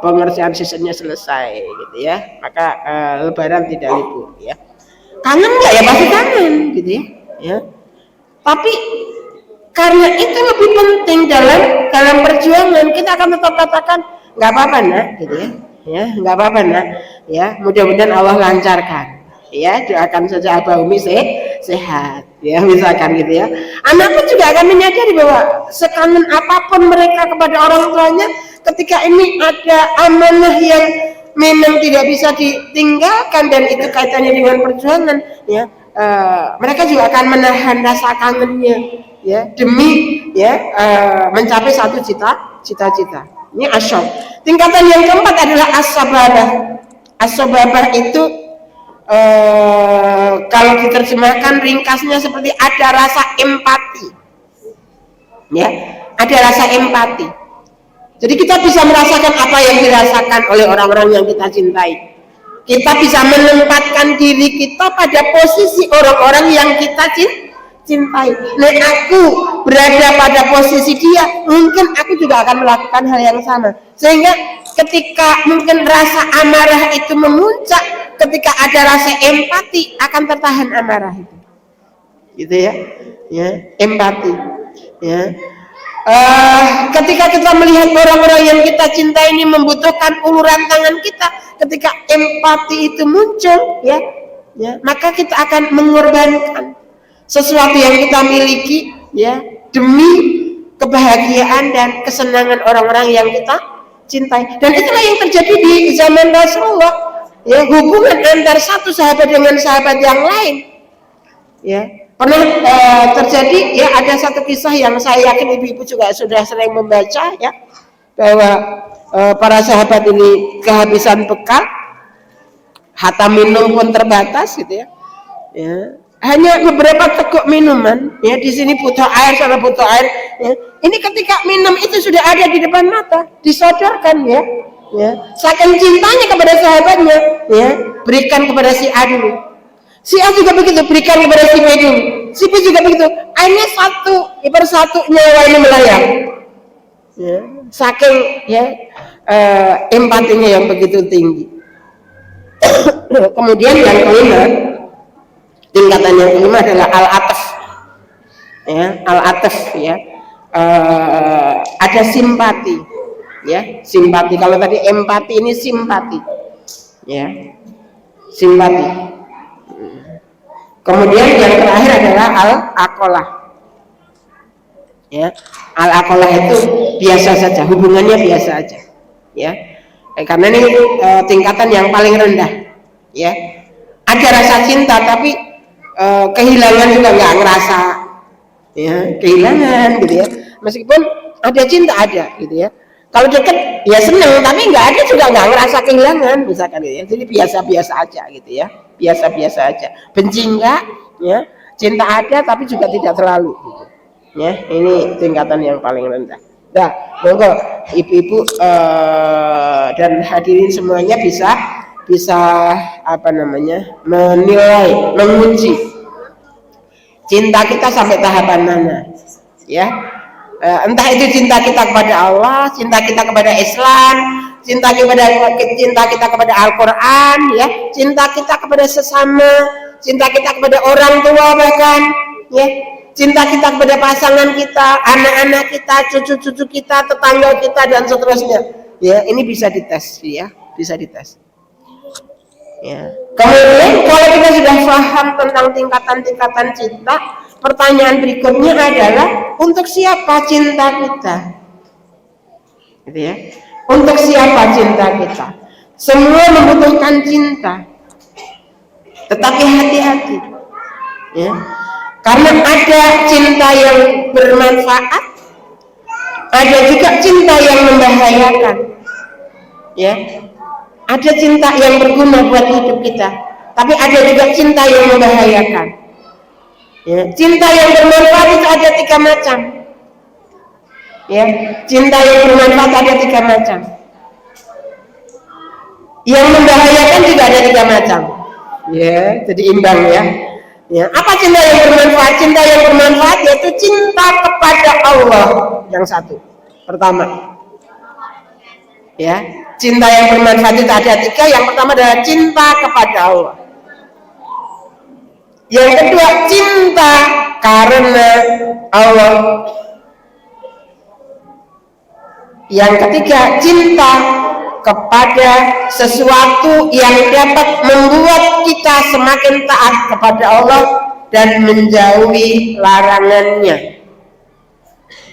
A: pengerjaan seasonnya selesai gitu ya. Maka lebaran tidak libur ya. Kangen nggak ya? Pasti kangen gitu ya. Tapi karena itu lebih penting dalam perjuangan, kita akan tetap katakan nggak apa-apa nak gitu ya, nggak apa-apa nak ya, mudah-mudahan Allah lancarkan ya, doakan saja Abah Umi sehat ya misalkan gitu ya. Anak pun juga akan menyadari bahwa sekangen apapun mereka kepada orang tuanya, ketika ini ada amanah yang memang tidak bisa ditinggalkan dan itu kaitannya dengan perjuangan ya, mereka juga akan menahan rasa kangennya ya demi ya mencapai satu cita-cita. Ini asyok. Tingkatan yang keempat adalah as-sababah. As-sababah itu kalau diterjemahkan ringkasnya seperti ada rasa empati ya, ada rasa empati. Jadi kita bisa merasakan apa yang dirasakan oleh orang-orang yang kita cintai. Kita bisa menempatkan diri kita pada posisi orang-orang yang kita cintai. Nah, aku berada pada posisi dia, mungkin aku juga akan melakukan hal yang sama. Sehingga ketika mungkin rasa amarah itu memuncak, ketika ada rasa empati akan tertahan amarah itu. Gitu ya. Empati. Ya. Ketika kita melihat orang-orang yang kita cintai ini membutuhkan uluran tangan kita, ketika empati itu muncul ya, maka kita akan mengorbankan sesuatu yang kita miliki ya demi kebahagiaan dan kesenangan orang-orang yang kita cintai. Dan itulah yang terjadi di zaman Rasulullah ya, hubungan antar satu sahabat dengan sahabat yang lain ya. Pernah terjadi ya, ada satu kisah yang saya yakin ibu-ibu juga sudah sering membaca ya, bahwa para sahabat ini kehabisan bekal, hatta minum pun terbatas gitu ya. Hanya beberapa teguk minuman ya, di sini butuh air, sana butuh air ya. Ini ketika minum itu sudah ada di depan mata, disodorkan ya. Saking cintanya kepada sahabatnya ya, berikan kepada si A dulu. Si A juga begitu, berikan kepada si B dulu. Si B juga begitu. Akhirnya satu persatu nyawa ini melayang. Ya, saking ya empatinya yang begitu tinggi. Kemudian yang kelima, tingkatan yang kelima adalah al-ataf. Ya, al-ataf ya. Ada simpati. Ya, simpati. Kalau tadi empati, ini simpati. Ya. Simpati. Kemudian yang terakhir adalah al-aqolah. Ya, al-aqolah itu biasa saja, hubungannya biasa aja. Ya, karena ini tingkatan yang paling rendah. Ya, ada rasa cinta tapi kehilangan juga nggak ngerasa. Ya, kehilangan gitu ya. Meskipun ada cinta ada gitu ya. Kalau deket ya seneng, tapi nggak ada juga nggak ngerasa kehilangan misalkan gitu ya. Jadi biasa-biasa aja gitu ya. Biasa-biasa aja. Benci enggak, ya. Cinta ada tapi juga tidak terlalu gitu. Ya, ini tingkatan yang paling rendah. Nah, monggo ibu-ibu dan hadirin semuanya bisa menilai, menguji cinta kita sampai tahapan mana, ya. Entah itu cinta kita kepada Allah, cinta kita kepada Islam, cinta kita kepada Al-Quran, ya, cinta kita kepada sesama, cinta kita kepada orang tua bahkan, ya, cinta kita kepada pasangan kita, anak-anak kita, cucu-cucu kita, tetangga kita dan seterusnya. Ya, ini bisa dites, ya, bisa dites. Ya. Kemudian kalau kita sudah paham tentang tingkatan-tingkatan cinta, pertanyaan berikutnya adalah untuk siapa cinta kita? Gitu ya. Untuk siapa cinta kita? Semua membutuhkan cinta. Tetapi hati-hati. Ya. Karena ada cinta yang bermanfaat, ada juga cinta yang membahayakan. Ya. Ada cinta yang berguna buat hidup kita, tapi ada juga cinta yang membahayakan. Ya, cinta yang bermanfaat itu ada 3 macam. Ya, cinta yang bermanfaat ada 3 macam. Yang membahayakan juga ada 3 macam. Ya, jadi imbang ya. Ya, apa cinta yang bermanfaat? Cinta yang bermanfaat yaitu cinta kepada Allah yang satu. Pertama. Ya, cinta yang bermanfaat itu ada 3. Yang pertama adalah cinta kepada Allah. Yang kedua, cinta karena Allah. Yang ketiga, cinta kepada sesuatu yang dapat membuat kita semakin taat kepada Allah dan menjauhi larangannya.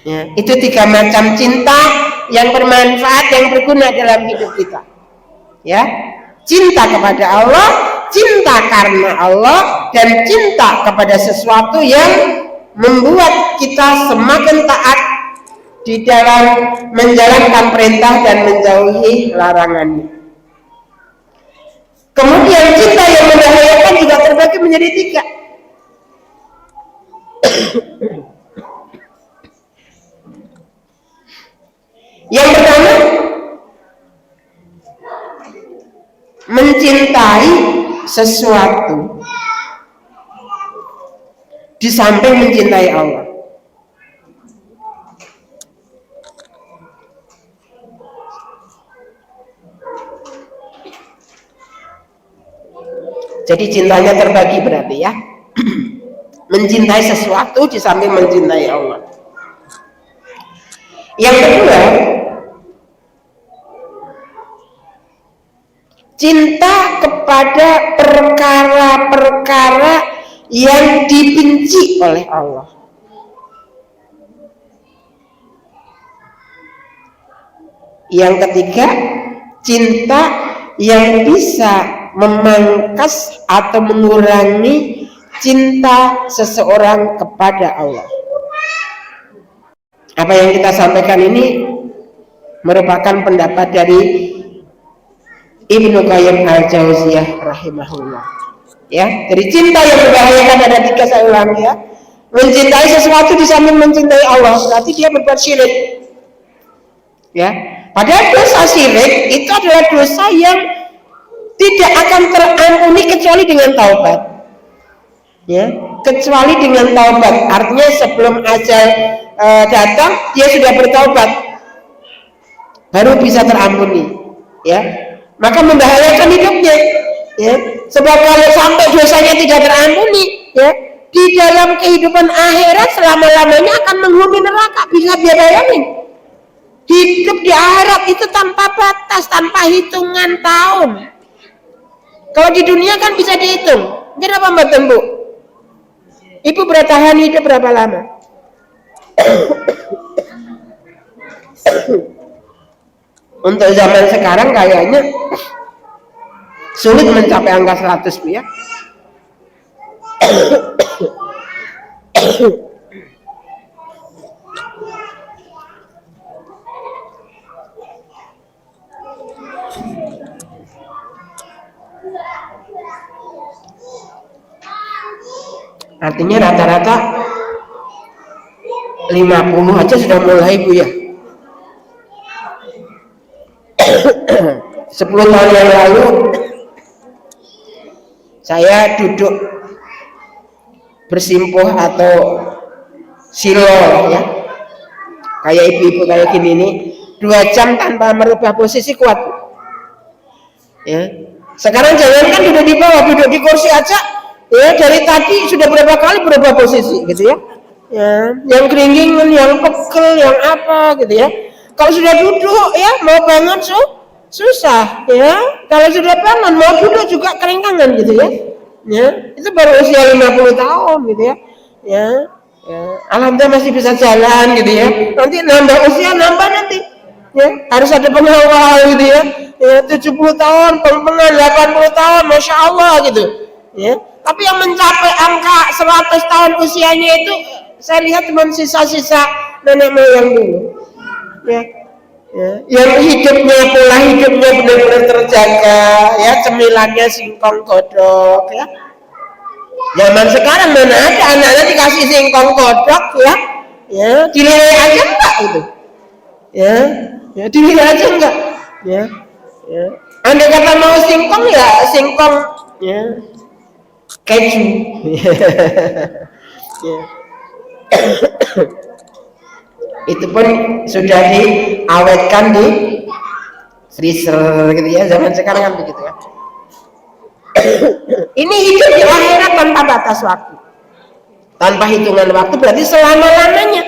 A: Ya, itu 3 macam cinta yang bermanfaat, yang berguna dalam hidup kita. Ya, cinta kepada Allah, cinta karena Allah, dan cinta kepada sesuatu yang membuat kita semakin taat di dalam menjalankan perintah dan menjauhi larangannya. Kemudian cinta yang membahayakan juga terbagi menjadi 3. Yang pertama, mencintai sesuatu di samping mencintai Allah. Jadi cintanya terbagi berarti ya. Mencintai sesuatu di samping mencintai Allah. Yang kedua, cinta kepada perkara-perkara yang dibenci oleh Allah. Yang ketiga, cinta yang bisa memangkas atau mengurangi cinta seseorang kepada Allah. Apa yang kita sampaikan ini merupakan pendapat dari Ibnu Qayyim al-Jauziyah rahimahullah. Ya, jadi cinta yang membahayakan ada 3, saya ulangi ya. Mencintai sesuatu di samping mencintai Allah, berarti dia berbuat syirik. Ya, padahal dosa syirik itu adalah dosa yang tidak akan terampuni kecuali dengan taubat. Ya, kecuali dengan taubat. Artinya sebelum ajal datang dia sudah bertaubat, baru bisa terampuni. Ya, maka membahayakan hidupnya. Ya, sebab kalau sampai dosanya tidak terampuni, ya, di dalam kehidupan akhirat selama-lamanya akan menghuni neraka. Bisa dia bayangin? Hidup di akhirat itu tanpa batas, tanpa hitungan tahun. Kalau di dunia kan bisa dihitung. Kenapa Mbak Tembu? Ibu bertahan hidup berapa lama? Untuk zaman sekarang kayaknya sulit mencapai angka 100 ya. Artinya rata-rata 50 aja sudah mulai Bu ya. 10 tahun yang lalu saya duduk bersimpuh atau silo ya, kayak ibu-ibu kayak gini nih, 2 jam tanpa merubah posisi kuat ya. Sekarang jangankan duduk di bawah, duduk di kursi aja ya, dari tadi sudah berapa kali berubah posisi gitu ya, yang keringgingan, yang pegel, yang apa gitu ya. Kalau sudah duduk ya mau bangun susah ya, kalau sudah bangun mau duduk juga keringkangan gitu ya. Itu baru usia 50 tahun gitu ya. Alhamdulillah masih bisa jalan gitu ya. Nanti nambah usia nambah nanti ya, harus ada pengawal gitu ya. 70 tahun, pengen 80 tahun, masya Allah gitu ya. Tapi yang mencapai angka 100 tahun usianya itu saya lihat cuma sisa-sisa nenek moyang dulu ya. Yang hidupnya, pola hidupnya benar-benar terjaga ya, cemilannya singkong godok ya. Zaman sekarang mana ada anak-anak dikasih singkong godok ya, dilihat aja enggak itu ya, dilihat aja enggak ya. Andai kata mau singkong ya singkong ya keju ya. Itu pun sudah diawetkan di freezer gitu ya, zaman sekarang kan begitu ya. Ini hidup di akhirat tanpa batas waktu, tanpa hitungan waktu, berarti selama-lamanya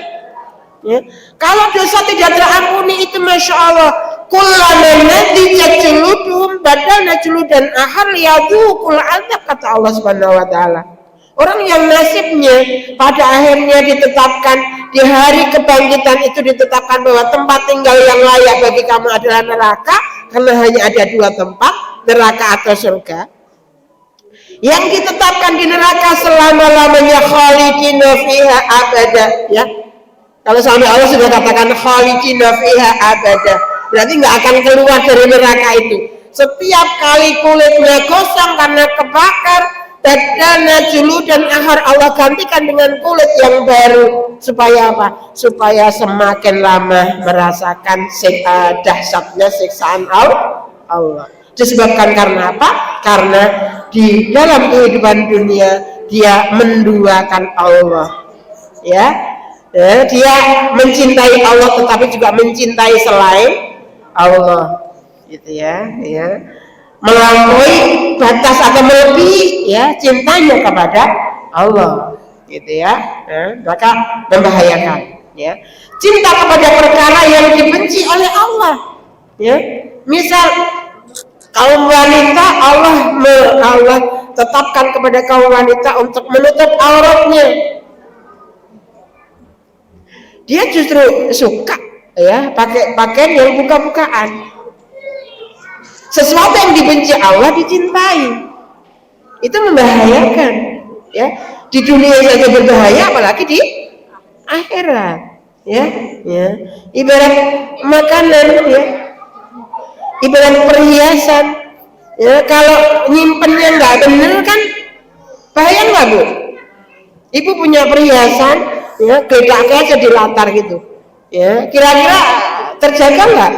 A: ya. Kalau dosa tidak terampuni itu masya Allah, kullama nadijat juluduhum badalna juludan akhar liyadzuqul adzab, kata Allah Subhanahu wa taala. Orang yang nasibnya pada akhirnya ditetapkan di hari kebangkitan itu, ditetapkan bahwa tempat tinggal yang layak bagi kamu adalah neraka, karena hanya ada 2 tempat, neraka atau surga. Yang ditetapkan di neraka selama-lamanya, khalidina fiha abada ya. Kalau sampai Allah sudah katakan khalidina fiha abada, berarti nggak akan keluar dari neraka itu. Setiap kali kulitnya gosong karena kebakar, badana julu dan akhar, Allah gantikan dengan kulit yang baru. Supaya apa? Supaya semakin lama merasakan dahsyatnya siksaan Allah. Disebabkan karena apa? Karena di dalam kehidupan dunia dia menduakan Allah ya, dia mencintai Allah tetapi juga mencintai selain Allah gitu ya, melampaui batas atau melebihi ya cintanya kepada Allah gitu ya, maka membahayakan ya. Cinta kepada perkara yang dibenci oleh Allah ya, misal kaum wanita, Allah tetapkan kepada kaum wanita untuk menutup auratnya. Dia justru suka ya pakai pakaian yang buka-bukaan. Sesuatu yang dibenci Allah dicintai. Itu membahayakan ya. Di dunia saja berbahaya, apalagi di akhirat ya. Ibarat makanan ya, ibarat perhiasan ya, kalau nyimpennya nggak bener kan bahaya nggak Bu? Ibu punya perhiasan ya, geledak aja di latar gitu ya, kira-kira terjaga nggak?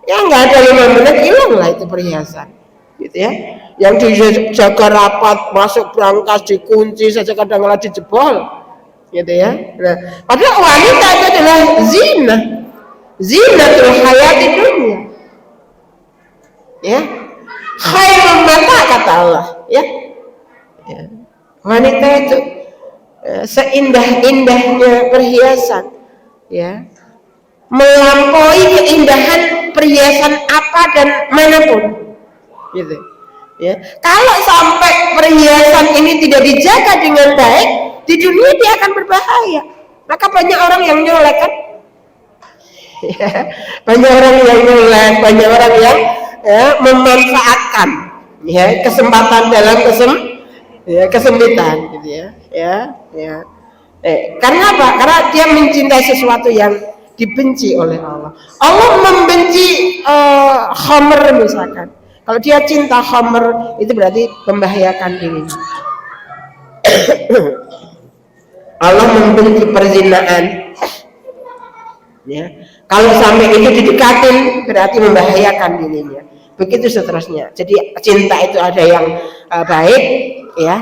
A: Ya nggak ada 5 menit hilang lah itu perhiasan gitu ya, yang dijaga rapat, masuk berangkas dikunci saja kadang kadang dijebol gitu ya. Nah, padahal wanita itu adalah zinatul hayati dunia ya, khairul mata, kata Allah ya. Wanita itu seindah-indahnya perhiasan ya, melampaui keindahan perhiasan apa dan manapun gitu ya. Kalau sampai perhiasan ini tidak dijaga dengan baik, di dunia dia akan berbahaya. Maka banyak orang yang nyolek kan ya, banyak orang yang nyolek, banyak orang yang memanfaatkan ya kesempatan dalam kesempitan gitu ya. Karena apa? Karena dia mencintai sesuatu yang dibenci oleh Allah. Allah membenci khamr misalkan. Kalau dia cinta khamr, itu berarti membahayakan dirinya. Allah membenci perzinaan. Ya. Kalau sampai itu didekatin berarti membahayakan dirinya. Begitu seterusnya. Jadi cinta itu ada yang baik, ya,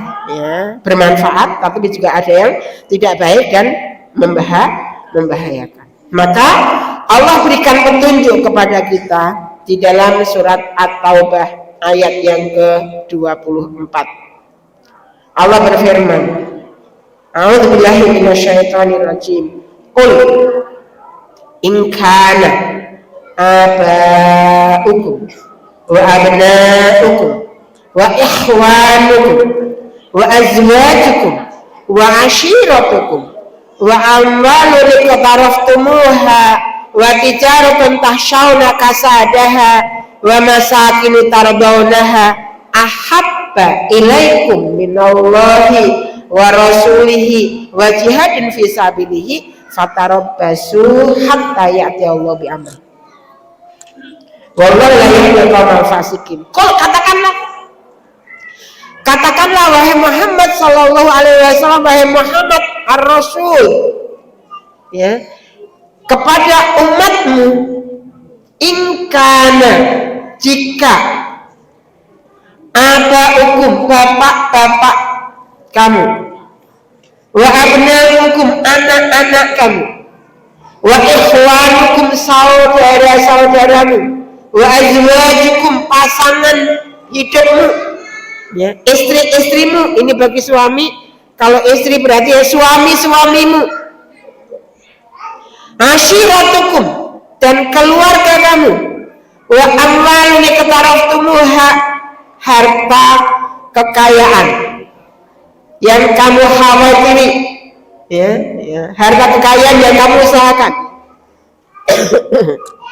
A: bermanfaat, tapi juga ada yang tidak baik dan membahayakan. Maka Allah berikan petunjuk kepada kita di dalam surat At-Taubah ayat yang ke-24. Allah berfirman, A'udzubillahi minasyaitonirrajim. Qul in kana aba'ukum wa abna'ukum wa ikhwanukum wa azwajukum wa ashiratukum wa amwalun iqtaraftumuha wa tijaratun tahshawna kasadaha wa masakin tardawnaha ahabba ilaikum minallahi wa rasulihi wa jihadin fi sabilihi fatarabbasu hatta ya'ti Allah bi amri. Wallahu la yahdil qaumal fasikin. Katakanlah wahai Muhammad sallallahu alaihi wasallam, wahai Muhammad ar-Rasul, ya, kepada umatmu, in kana, jika ada hukum bapak-bapak kamu, wa abnaukum, anak-anak kamu, wa ikhwanukum, saudara-saudaramu, wa azwajukum, pasangan hidupmu, ya, istri-istrimu. Ini bagi suami, kalau istri berarti ya suami-suamimu. Ashiratukum, dan keluarga kamu, wa amwalun iqtaraftumuha, harta kekayaan yang kamu khawatiri, ya, harta kekayaan yang kamu usahakan.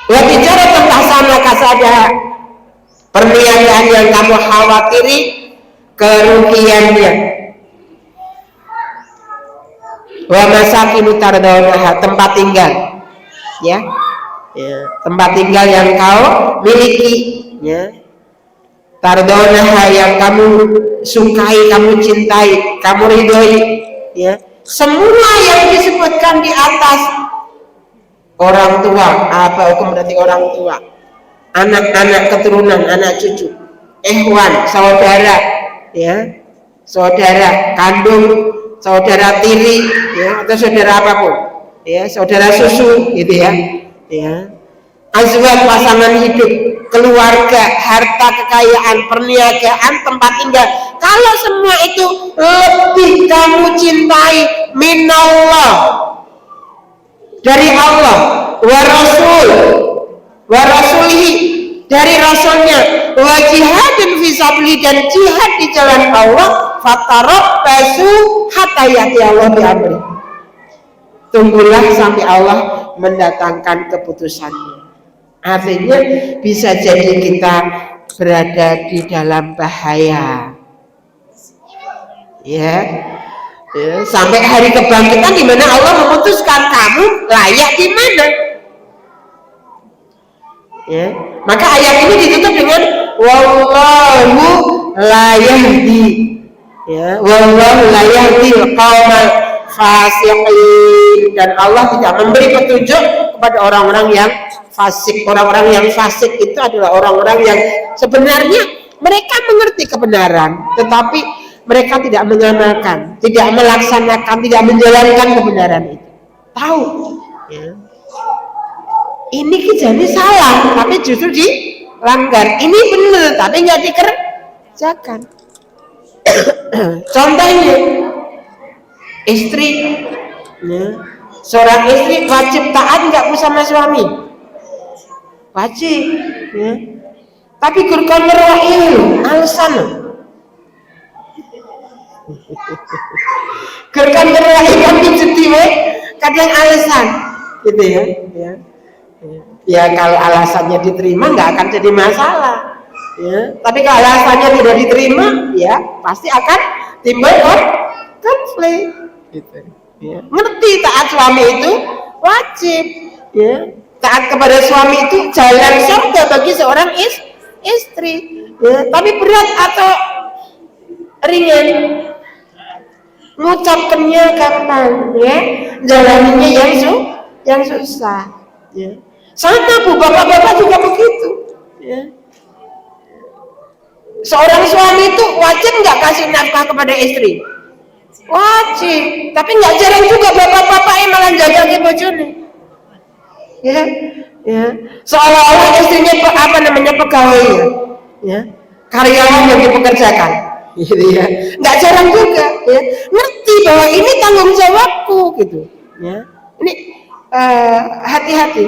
A: Wa tijaratun tahshawna kasadaha, perniagaan yang kamu khawatiri kerugiannya. Wa masakin tardawnaha, tempat tinggal, ya, tempat tinggal yang kau miliki, ya, tardawnaha, yang kamu sukai, kamu cintai, kamu ridhoi, ya, semua yang disebutkan di atas. Orang tua, apa hukum berarti orang tua, anak-anak keturunan, anak cucu, ikhwan, saudara, ya, saudara kandung, saudara tiri, ya, atau saudara apapun, ya, saudara susu, gitu ya, azwaj, pasangan hidup, keluarga, harta kekayaan, perniagaan, tempat tinggal. Kalau semua itu lebih kamu cintai minallah, dari Allah, wa rasul, wa rasulihi, dari rasulnya, wa jihadin fisabilihi, dan jihad di jalan Allah, fatarabbasu hatta ya'ti Allah bi amri. Tunggulah sampai Allah mendatangkan keputusannya. Artinya bisa jadi kita berada di dalam bahaya, ya, sampai hari kebangkitan di mana Allah memutuskan kamu layak di mana. Ya, maka ayat ini ditutup dengan wallahu la yahdi, ya, wallahu la yahdi qaumal fasiqin, dan Allah tidak memberi petunjuk kepada orang-orang yang fasik. Orang-orang yang fasik itu adalah orang-orang yang sebenarnya mereka mengerti kebenaran, tetapi mereka tidak mengamalkan, tidak melaksanakan, tidak menjalankan kebenaran itu. Tahu, ya, ini kejadian salah, tapi justru dilanggar. Ini benar, tapi nggak dikerjakan. Contohnya, istri, ya, seorang istri wajib taat nggak sama suami, wajib, ya. Tapi kurkan merwailu, alasan. Gerkan berlahikan di setiwe kadang alasan, gitu ya. Ya kalau alasannya diterima nggak akan jadi masalah, ya. Tapi kalau alasannya tidak diterima, ya pasti akan timbul konflik, gitu. Ya. Ngerti taat suami itu wajib, ya. Taat kepada suami itu jalan surga bagi seorang istri, ya. Tapi berat atau ringan? Ngucapkannya kapan, ya? Jalaninya yang susah, ya. Sama Bu, bapak-bapak juga begitu, ya. Seorang suami itu wajib nggak kasih nafkah kepada istri? Wajib, tapi nggak jarang juga bapak-bapak yang malah jaga ke bojone, ya, ya. Seolah-olah istrinya pegawai, ya, karyawan yang dipekerjakan, gitu ya. Nggak jarang juga, ya. Ngerti bahwa ini tanggung jawabku, gitu, ya. Ini hati-hati.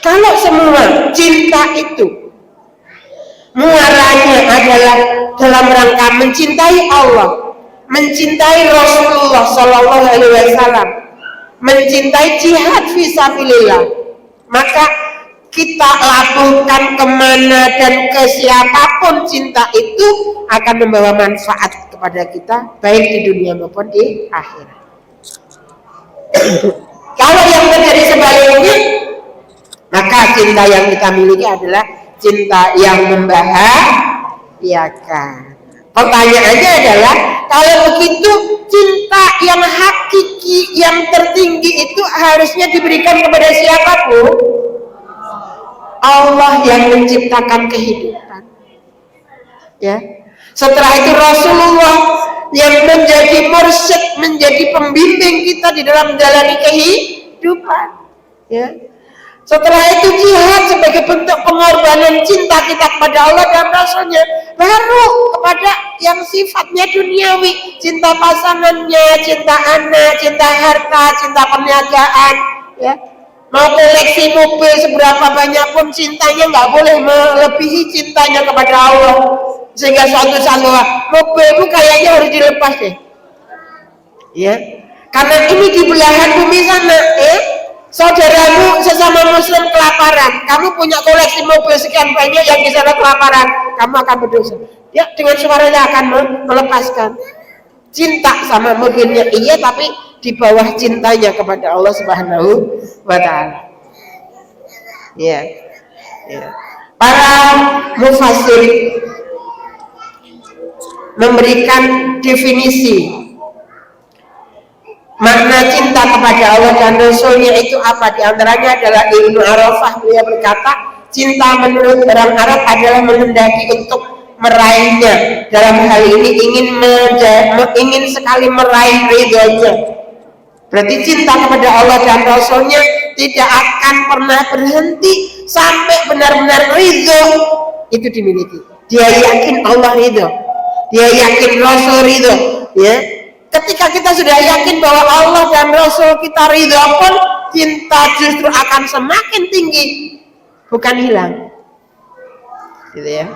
A: Kalau semua cinta itu muaranya adalah dalam rangka mencintai Allah, mencintai Rasulullah Shallallahu Alaihi Wasallam, mencintai jihad fisabilillah, maka kita lakukan kemana dan ke siapapun cinta itu akan membawa manfaat kepada kita baik di dunia maupun di akhirat. Kalau yang terjadi sebaliknya, maka cinta yang kita miliki adalah cinta yang membahagiakan. Pertanyaannya adalah, kalau begitu cinta yang hakiki, yang tertinggi itu harusnya diberikan kepada siapapun? Allah yang menciptakan kehidupan, ya. Setelah itu Rasulullah yang menjadi mursyid, menjadi pembimbing kita di dalam menjalani kehidupan, ya. Setelah itu jihad sebagai bentuk pengorbanan cinta kita kepada Allah dan Rasulnya. Baru kepada yang sifatnya duniawi, cinta pasangannya, cinta anak, cinta harta, cinta perniagaan, ya. Mau koleksi mobil seberapa banyak pun cintanya nggak boleh melebihi cintanya kepada Allah. Sehingga suatu saat mobilmu kayaknya harus dilepas deh, ya. Karena ini di belahan bumi sana, ya. Saudaramu sesama muslim kelaparan, kamu punya koleksi mobil sekian banyak yang di sana kelaparan, kamu akan berdosa. Ya, dengan suaranya akan melepaskan. Cinta sama mobilnya iya, tapi di bawah cintanya kepada Allah Subhanahu wa Ta'ala. Ya. Ya. Para mufassir memberikan definisi makna cinta kepada Allah dan Rasulnya itu apa? Di antaranya adalah Ibnu Arafah, beliau berkata, cinta menurut orang Arab adalah menghendaki untuk meraihnya. Dalam hal ini ingin sekali meraih ridhonya. Berarti cinta kepada Allah dan Rasulnya tidak akan pernah berhenti sampai benar-benar ridho itu dimiliki. Dia yakin Allah ridho, dia yakin Rasul ridho, ya. Ketika kita sudah yakin bahwa Allah dan Rasul kita ridho pun, cinta justru akan semakin tinggi, bukan hilang, gitu ya.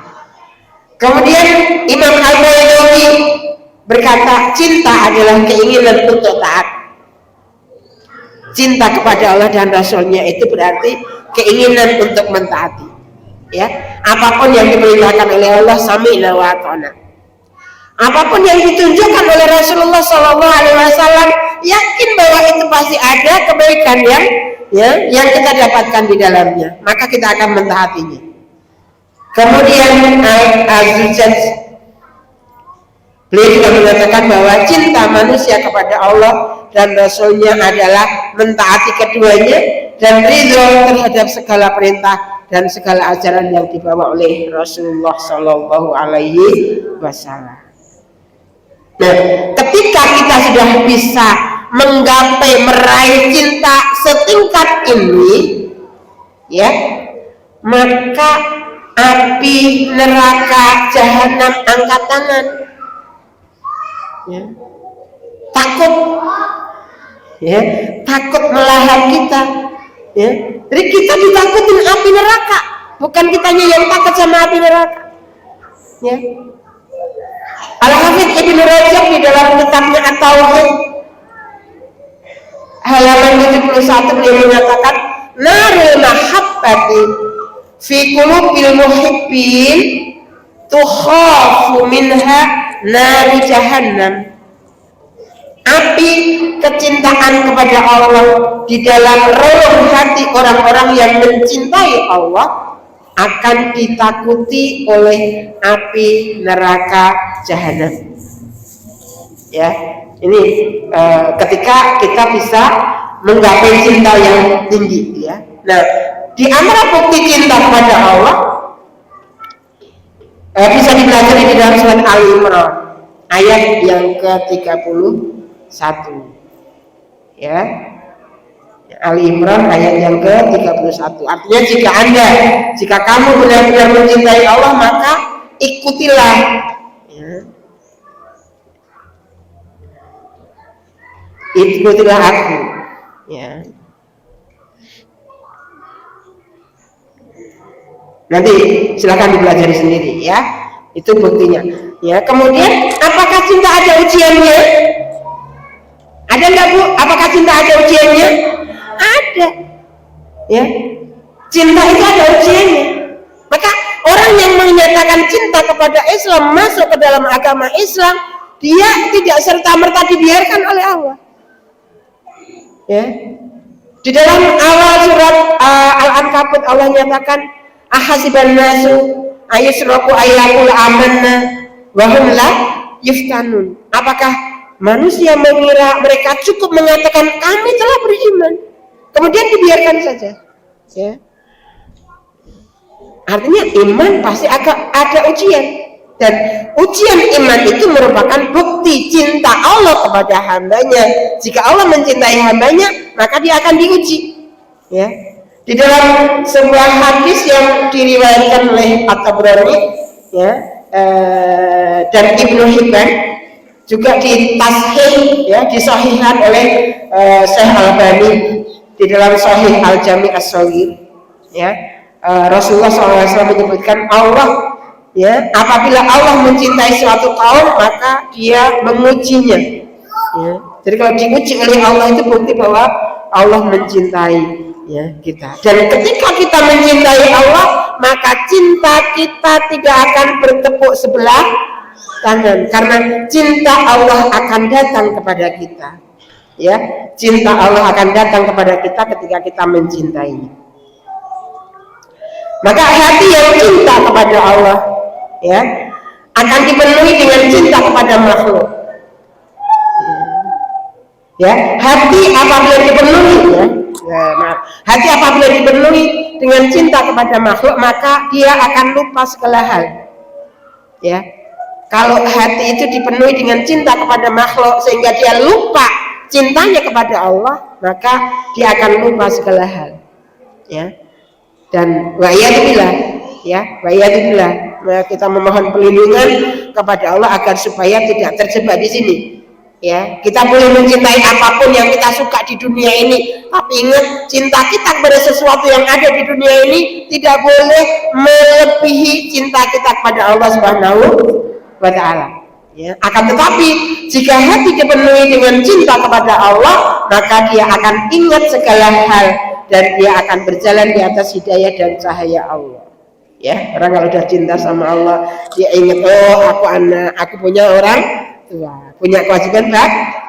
A: Kemudian Imam Al-Baydawi berkata, cinta adalah keinginan untuk taat. Cinta kepada Allah dan Rasulnya itu berarti keinginan untuk mentaati, ya. Apapun yang diperintahkan oleh Allah, sami'na wa ata'na. Apapun yang ditunjukkan oleh Rasulullah Shallallahu Alaihi Wasallam, yakin bahwa itu pasti ada kebaikan yang kita dapatkan di dalamnya, maka kita akan mentaatinya. Kemudian Az-Zujaj beliau juga mengatakan bahwa cinta manusia kepada Allah dan Rasulnya adalah mentaati keduanya dan ridho terhadap segala perintah dan segala ajaran yang dibawa oleh Rasulullah Shallallahu Alaihi Wasallam. Nah, ketika kita sudah bisa menggapai meraih cinta setingkat ini, ya, maka api neraka jahanam angkat tangan, ya. Takut melahap kita, ya. Jadi kita ditakutin api neraka, bukan kitanya yang takut sama api neraka, ya. Al-Hafidz Ibnu Rajab di dalam kitabnya At-Tauhid halaman 71 beliau mengatakan, narul mahabbati fi qulubil muhibbin tukhafu minha naru jahannam. Api kecintaan kepada Allah di dalam relung hati orang-orang yang mencintai Allah akan ditakuti oleh api neraka jahanam. Ya, ini ketika kita bisa menggapai cinta yang tinggi, ya. Nah, di antara bukti cinta kepada Allah bisa dipelajari di dalam surat Ali Imran ayat yang ke-31. Ya. Ali Imran ayat yang ke-31. Artinya jika kamu benar-benar mencintai Allah, maka ikutilah, ya. Ikutilah aku, ya. Nanti silakan dipelajari sendiri, ya. Itu buktinya. Ya, kemudian apakah cinta ada ujiannya? Ada nggak, Bu? Apakah cinta ada ujiannya? Ada. Ya. Cinta itu ada ujiannya. Maka orang yang menyatakan cinta kepada Islam, masuk ke dalam agama Islam, dia tidak serta-merta dibiarkan oleh Allah. Ya. Di dalam awal surat Al-Ankabut Allah nyatakan ahasiban nasu ayusraku ayyakul amanna wa hum la yuftanun. Apakah manusia mengira mereka cukup mengatakan kami telah beriman, kemudian dibiarkan saja? Ya. Artinya iman pasti akan ada ujian. Dan ujian iman itu merupakan bukti cinta Allah kepada hambanya. Jika Allah mencintai hambanya, maka dia akan diuji. Ya. Di dalam sebuah hadis yang diriwayatkan oleh At-Tabrani, ya, dan Ibnu Hibban, juga ditashih, ya, disahihkan oleh Syekh Al-Albani di dalam Sahih Al-Jami' As-Shaghir, ya. Rasulullah SAW menyebutkan Allah, ya, apabila Allah mencintai suatu kaum maka dia mengujinya, ya. Jadi kalau diuji oleh Allah itu bukti bahwa Allah mencintai, ya, kita. Dan ketika kita mencintai Allah, maka cinta kita tidak akan bertepuk sebelah tangan, karena cinta Allah akan datang kepada kita, ya. Cinta Allah akan datang kepada kita ketika kita mencintainya. Maka hati yang cinta kepada Allah, ya, akan dipenuhi dengan cinta kepada makhluk. Ya, hati apabila dipenuhi, hati apabila dipenuhi dengan cinta kepada makhluk, maka dia akan lupa segala hal. Ya, kalau hati itu dipenuhi dengan cinta kepada makhluk sehingga dia lupa cintanya kepada Allah, maka dia akan lupa segala hal. Ya, dan wa'iyadzubillah, ya, wa'iyadzubillah, kita memohon perlindungan kepada Allah agar supaya tidak terjebak di sini. Ya, kita boleh mencintai apapun yang kita suka di dunia ini, tapi ingat, cinta kita kepada sesuatu yang ada di dunia ini tidak boleh melebihi cinta kita kepada Allah Subhanahu wa Ta'ala. Ya, akan tetapi jika hati dipenuhi dengan cinta kepada Allah, maka dia akan ingat segala hal dan dia akan berjalan di atas hidayah dan cahaya Allah. Ya, orang kalau sudah cinta sama Allah, dia ingat, oh aku anak, aku punya orang tua, punya kewajiban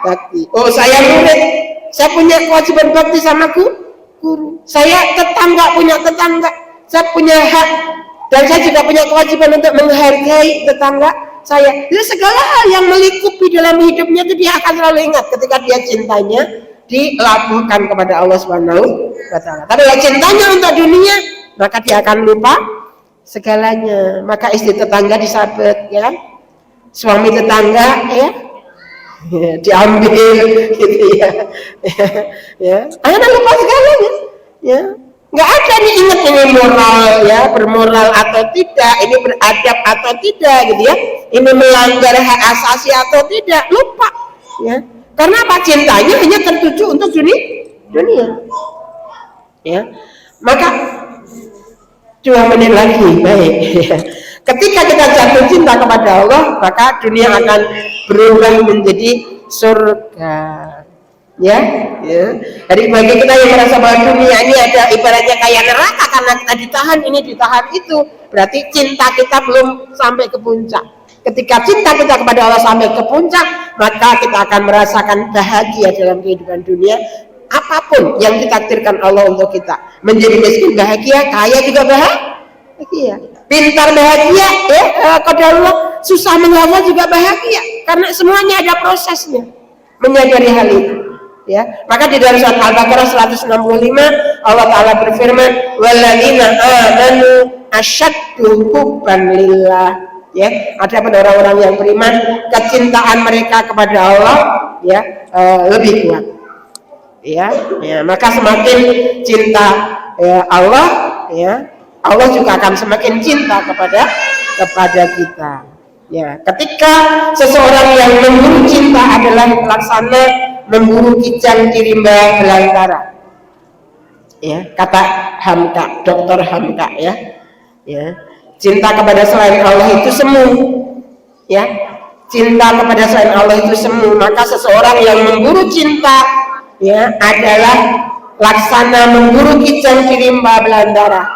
A: bakti. Oh saya murid, saya punya kewajiban bakti sama guru. Saya tetangga, punya tetangga, saya punya hak, dan saya juga punya kewajiban untuk menghargai tetangga saya. Jadi segala hal yang melingkupi dalam hidupnya itu dia akan selalu ingat ketika dia cintanya dilabuhkan kepada Allah Subhanahu wa Ta'ala. Tapi kalau cintanya untuk dunia, maka dia akan lupa segalanya. Maka istri tetangga disabet, ya kan? Suami tetangga, ya, diambil, gitu ya. Ya, akhirnya lupa segalanya. Ya, nggak ada nih ingat ini moral, ya, bermoral atau tidak, ini beradab atau tidak, gitu ya. Ini melanggar hak asasi atau tidak, lupa, ya. Karena apa? Cintanya hanya tertuju untuk dunia. Ya, maka 2 menit lagi, baik. Ketika kita jatuh cinta kepada Allah, maka dunia akan berubah menjadi surga. Ya. Jadi bagi kita yang merasa bahwa dunia ini ada ibaratnya kayak neraka karena kita ditahan ini, ditahan itu, berarti cinta kita belum sampai ke puncak. Ketika cinta kita kepada Allah sampai ke puncak, maka kita akan merasakan bahagia dalam kehidupan dunia. Apapun yang ditakdirkan Allah untuk kita, menjadi miskin bahagia, kaya juga bahagia. pintar bahagia, ya, qadarullah, susah menghafal juga bahagia, karena semuanya ada prosesnya. Menyadari hal itu, ya. Maka di dalam surat Al-Baqarah 165 Allah Ta'ala berfirman, walladzina amanu asyaddu hubban lillah, ya. Ada pada orang-orang yang beriman, kecintaan mereka kepada Allah, ya, lebih kuat, ya. Maka semakin cinta, ya, Allah, ya, Allah juga akan semakin cinta kepada kita. Ya, ketika seseorang yang memburu cinta adalah laksana memburu kijang di rimba belantara. Ya, kata Hamka, Dr. Hamka, ya. Cinta kepada selain Allah itu semu. Ya. Cinta kepada selain Allah itu semu. Maka seseorang yang memburu cinta, ya, adalah laksana memburu kijang di rimba belantara.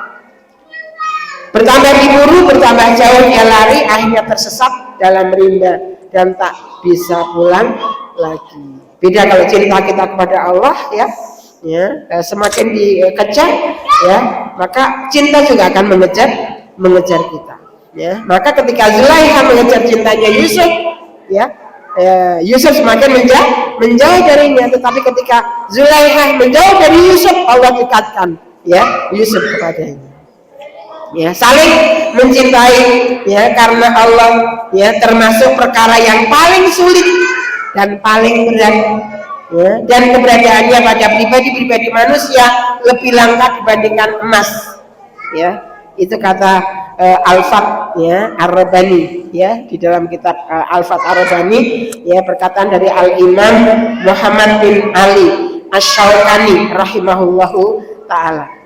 A: Bertambah diburu, bertambah jauh dia lari, akhirnya tersesat dalam rimba dan tak bisa pulang lagi. Beda kalau cinta kita kepada Allah, ya, semakin dikejar, ya, maka cinta juga akan mengejar kita. Ya, maka ketika Zulaikha mengejar cintanya Yusuf, ya, Yusuf semakin menjauh darinya. Tetapi ketika Zulaikha menjauh dari Yusuf, Allah dekatkan, ya, Yusuf kepadanya. Ya, saling mencintai, ya, karena Allah, ya, termasuk perkara yang paling sulit dan paling berat, ya, dan keberadaannya pada pribadi manusia lebih langka dibandingkan emas, ya. Itu kata Al-Fat, ya, Ar-Rabbani, ya, di dalam kitab Al-Fat Ar-Rabbani, ya, perkataan dari Al-Imam Muhammad bin Ali Asy-Syaukani rahimahullahu ta'ala.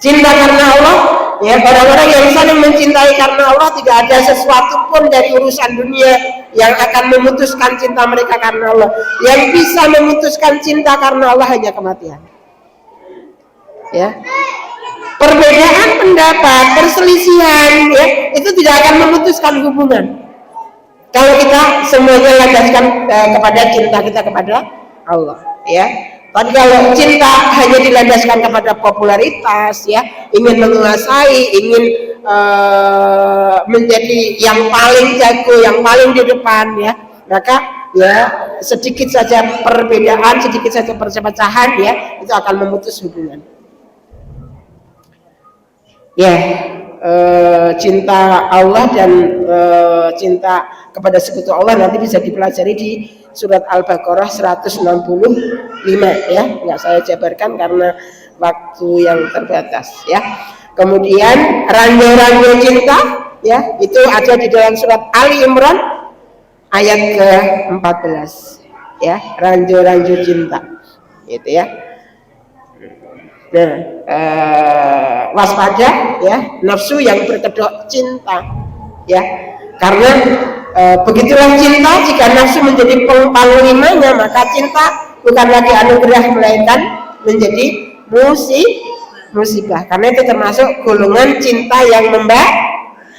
A: Cinta karena Allah, ya, orang-orang yang saling mencintai karena Allah, tidak ada sesuatu pun dari urusan dunia yang akan memutuskan cinta mereka karena Allah. Yang bisa memutuskan cinta karena Allah hanya kematian. Ya. Perbedaan pendapat, perselisihan, ya, itu tidak akan memutuskan hubungan. Kalau kita semuanya landaskan kepada cinta kita kepada Allah, ya. Tapi kalau cinta hanya dilandaskan kepada popularitas, ya, ingin menguasai, ingin menjadi yang paling jago, yang paling di depan, ya, maka, ya, sedikit saja perbedaan, sedikit saja perpecahan, ya, itu akan memutus hubungan. Ya, cinta Allah dan cinta kepada sekutu Allah nanti bisa dipelajari di surat Al-Baqarah 165, ya, nggak saya jabarkan karena waktu yang terbatas, ya. Kemudian ranjau-ranjau cinta, ya, itu ada di dalam surat Ali Imran ayat ke-14, ya, ranjau-ranjau cinta, gitu, ya. Nah, waspada, ya, nafsu yang berkedok cinta, ya, karena begitulah cinta. Jika nafsu menjadi panglimanya, maka cinta bukan lagi anugerah melainkan menjadi musibah. Karena itu termasuk golongan cinta yang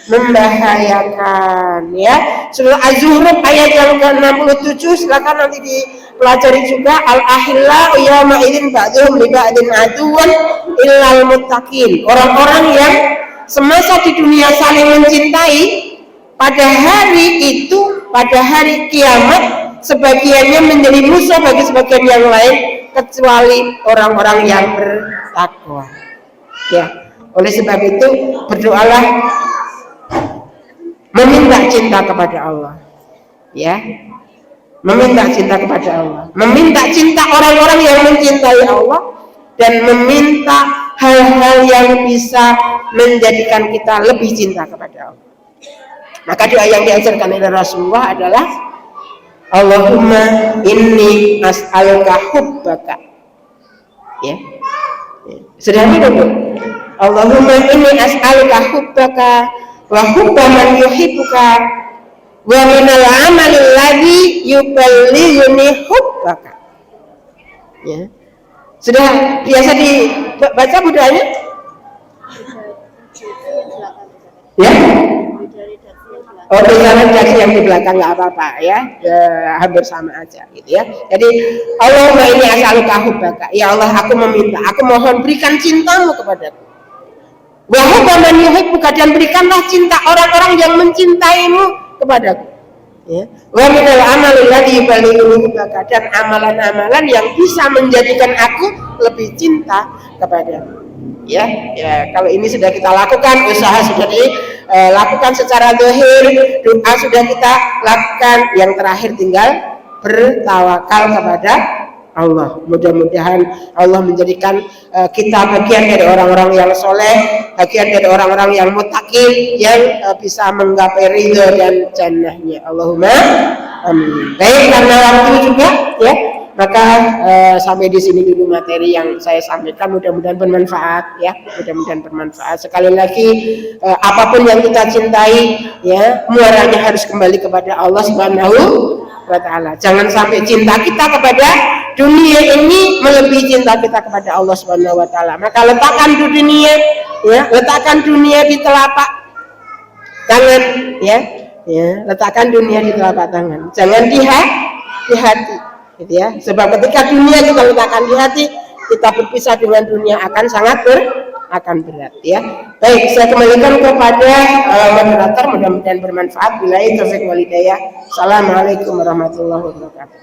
A: membahayakan, ya. Surah Az-Zukhruf ayat yang ke-67, silakan nanti dipelajari juga. Al-ahillau yawma idzin ba'dhum li ba'din aduwwan illal muttaqin. Orang-orang yang semasa di dunia saling mencintai, pada hari itu, pada hari kiamat, sebagiannya menjadi musuh bagi sebagian yang lain, kecuali orang-orang yang bertakwa. Ya, oleh sebab itu berdoalah meminta cinta kepada Allah, ya, meminta cinta kepada Allah, meminta cinta orang-orang yang mencintai Allah, dan meminta hal-hal yang bisa menjadikan kita lebih cinta kepada Allah. Maka doa yang diajarkan oleh Rasulullah adalah Allahumma inni as'aluka hubbaka, ya, sederhana dulu. Allahumma inni as'aluka hubbaka wa hubba man yuhibbuka wa minal amali alladhi yuballighuni hubbaka, ya. Sudah biasa dibaca budayanya, ya. Oh, tulisan redaksi yang di belakang nggak apa-apa, ya, hampir sama aja, gitu, ya. Jadi Allahumma inni as'aluka hubbaka, ya Allah, aku meminta, aku mohon berikan cintamu kepadaku. Wa hubba man yuhibbuka, dan berikanlah cinta orang-orang yang mencintaimu kepadaku. Ya. Wa minal amali alladzi yuballighuka, dan amalan-amalan yang bisa menjadikan aku lebih cinta kepadamu. Ya, kalau ini sudah kita lakukan, usaha sudah dilakukan secara zahir, doa sudah kita lakukan, yang terakhir tinggal bertawakal kepada Allah. Mudah-mudahan Allah menjadikan kita bagian dari orang-orang yang soleh, bagian dari orang-orang yang muttaqin, yang bisa menggapai ridho dan jannahnya. Allahumma amin. Baik, karena waktu juga ya, maka sampai di sini dulu materi yang saya sampaikan. Mudah-mudahan bermanfaat ya, mudah-mudahan bermanfaat. Sekali lagi, apapun yang kita cintai ya, muaranya harus kembali kepada Allah Subhanahu wa Ta'ala. Jangan sampai cinta kita kepada dunia ini melebihi cinta kita kepada Allah Subhanahu wa Ta'ala. Maka letakkan dunia ya, letakkan dunia di telapak tangan ya, letakkan dunia di telapak tangan. Jangan di hati. Gitu ya. Sebab ketika dunia kita letakkan di hati, kita berpisah dengan dunia akan sangat berat ya. Baik, saya kembalikan kepada moderator, mudah-mudahan bermanfaat. Billahi taufiq wal hidayah. Assalamualaikum warahmatullahi wabarakatuh.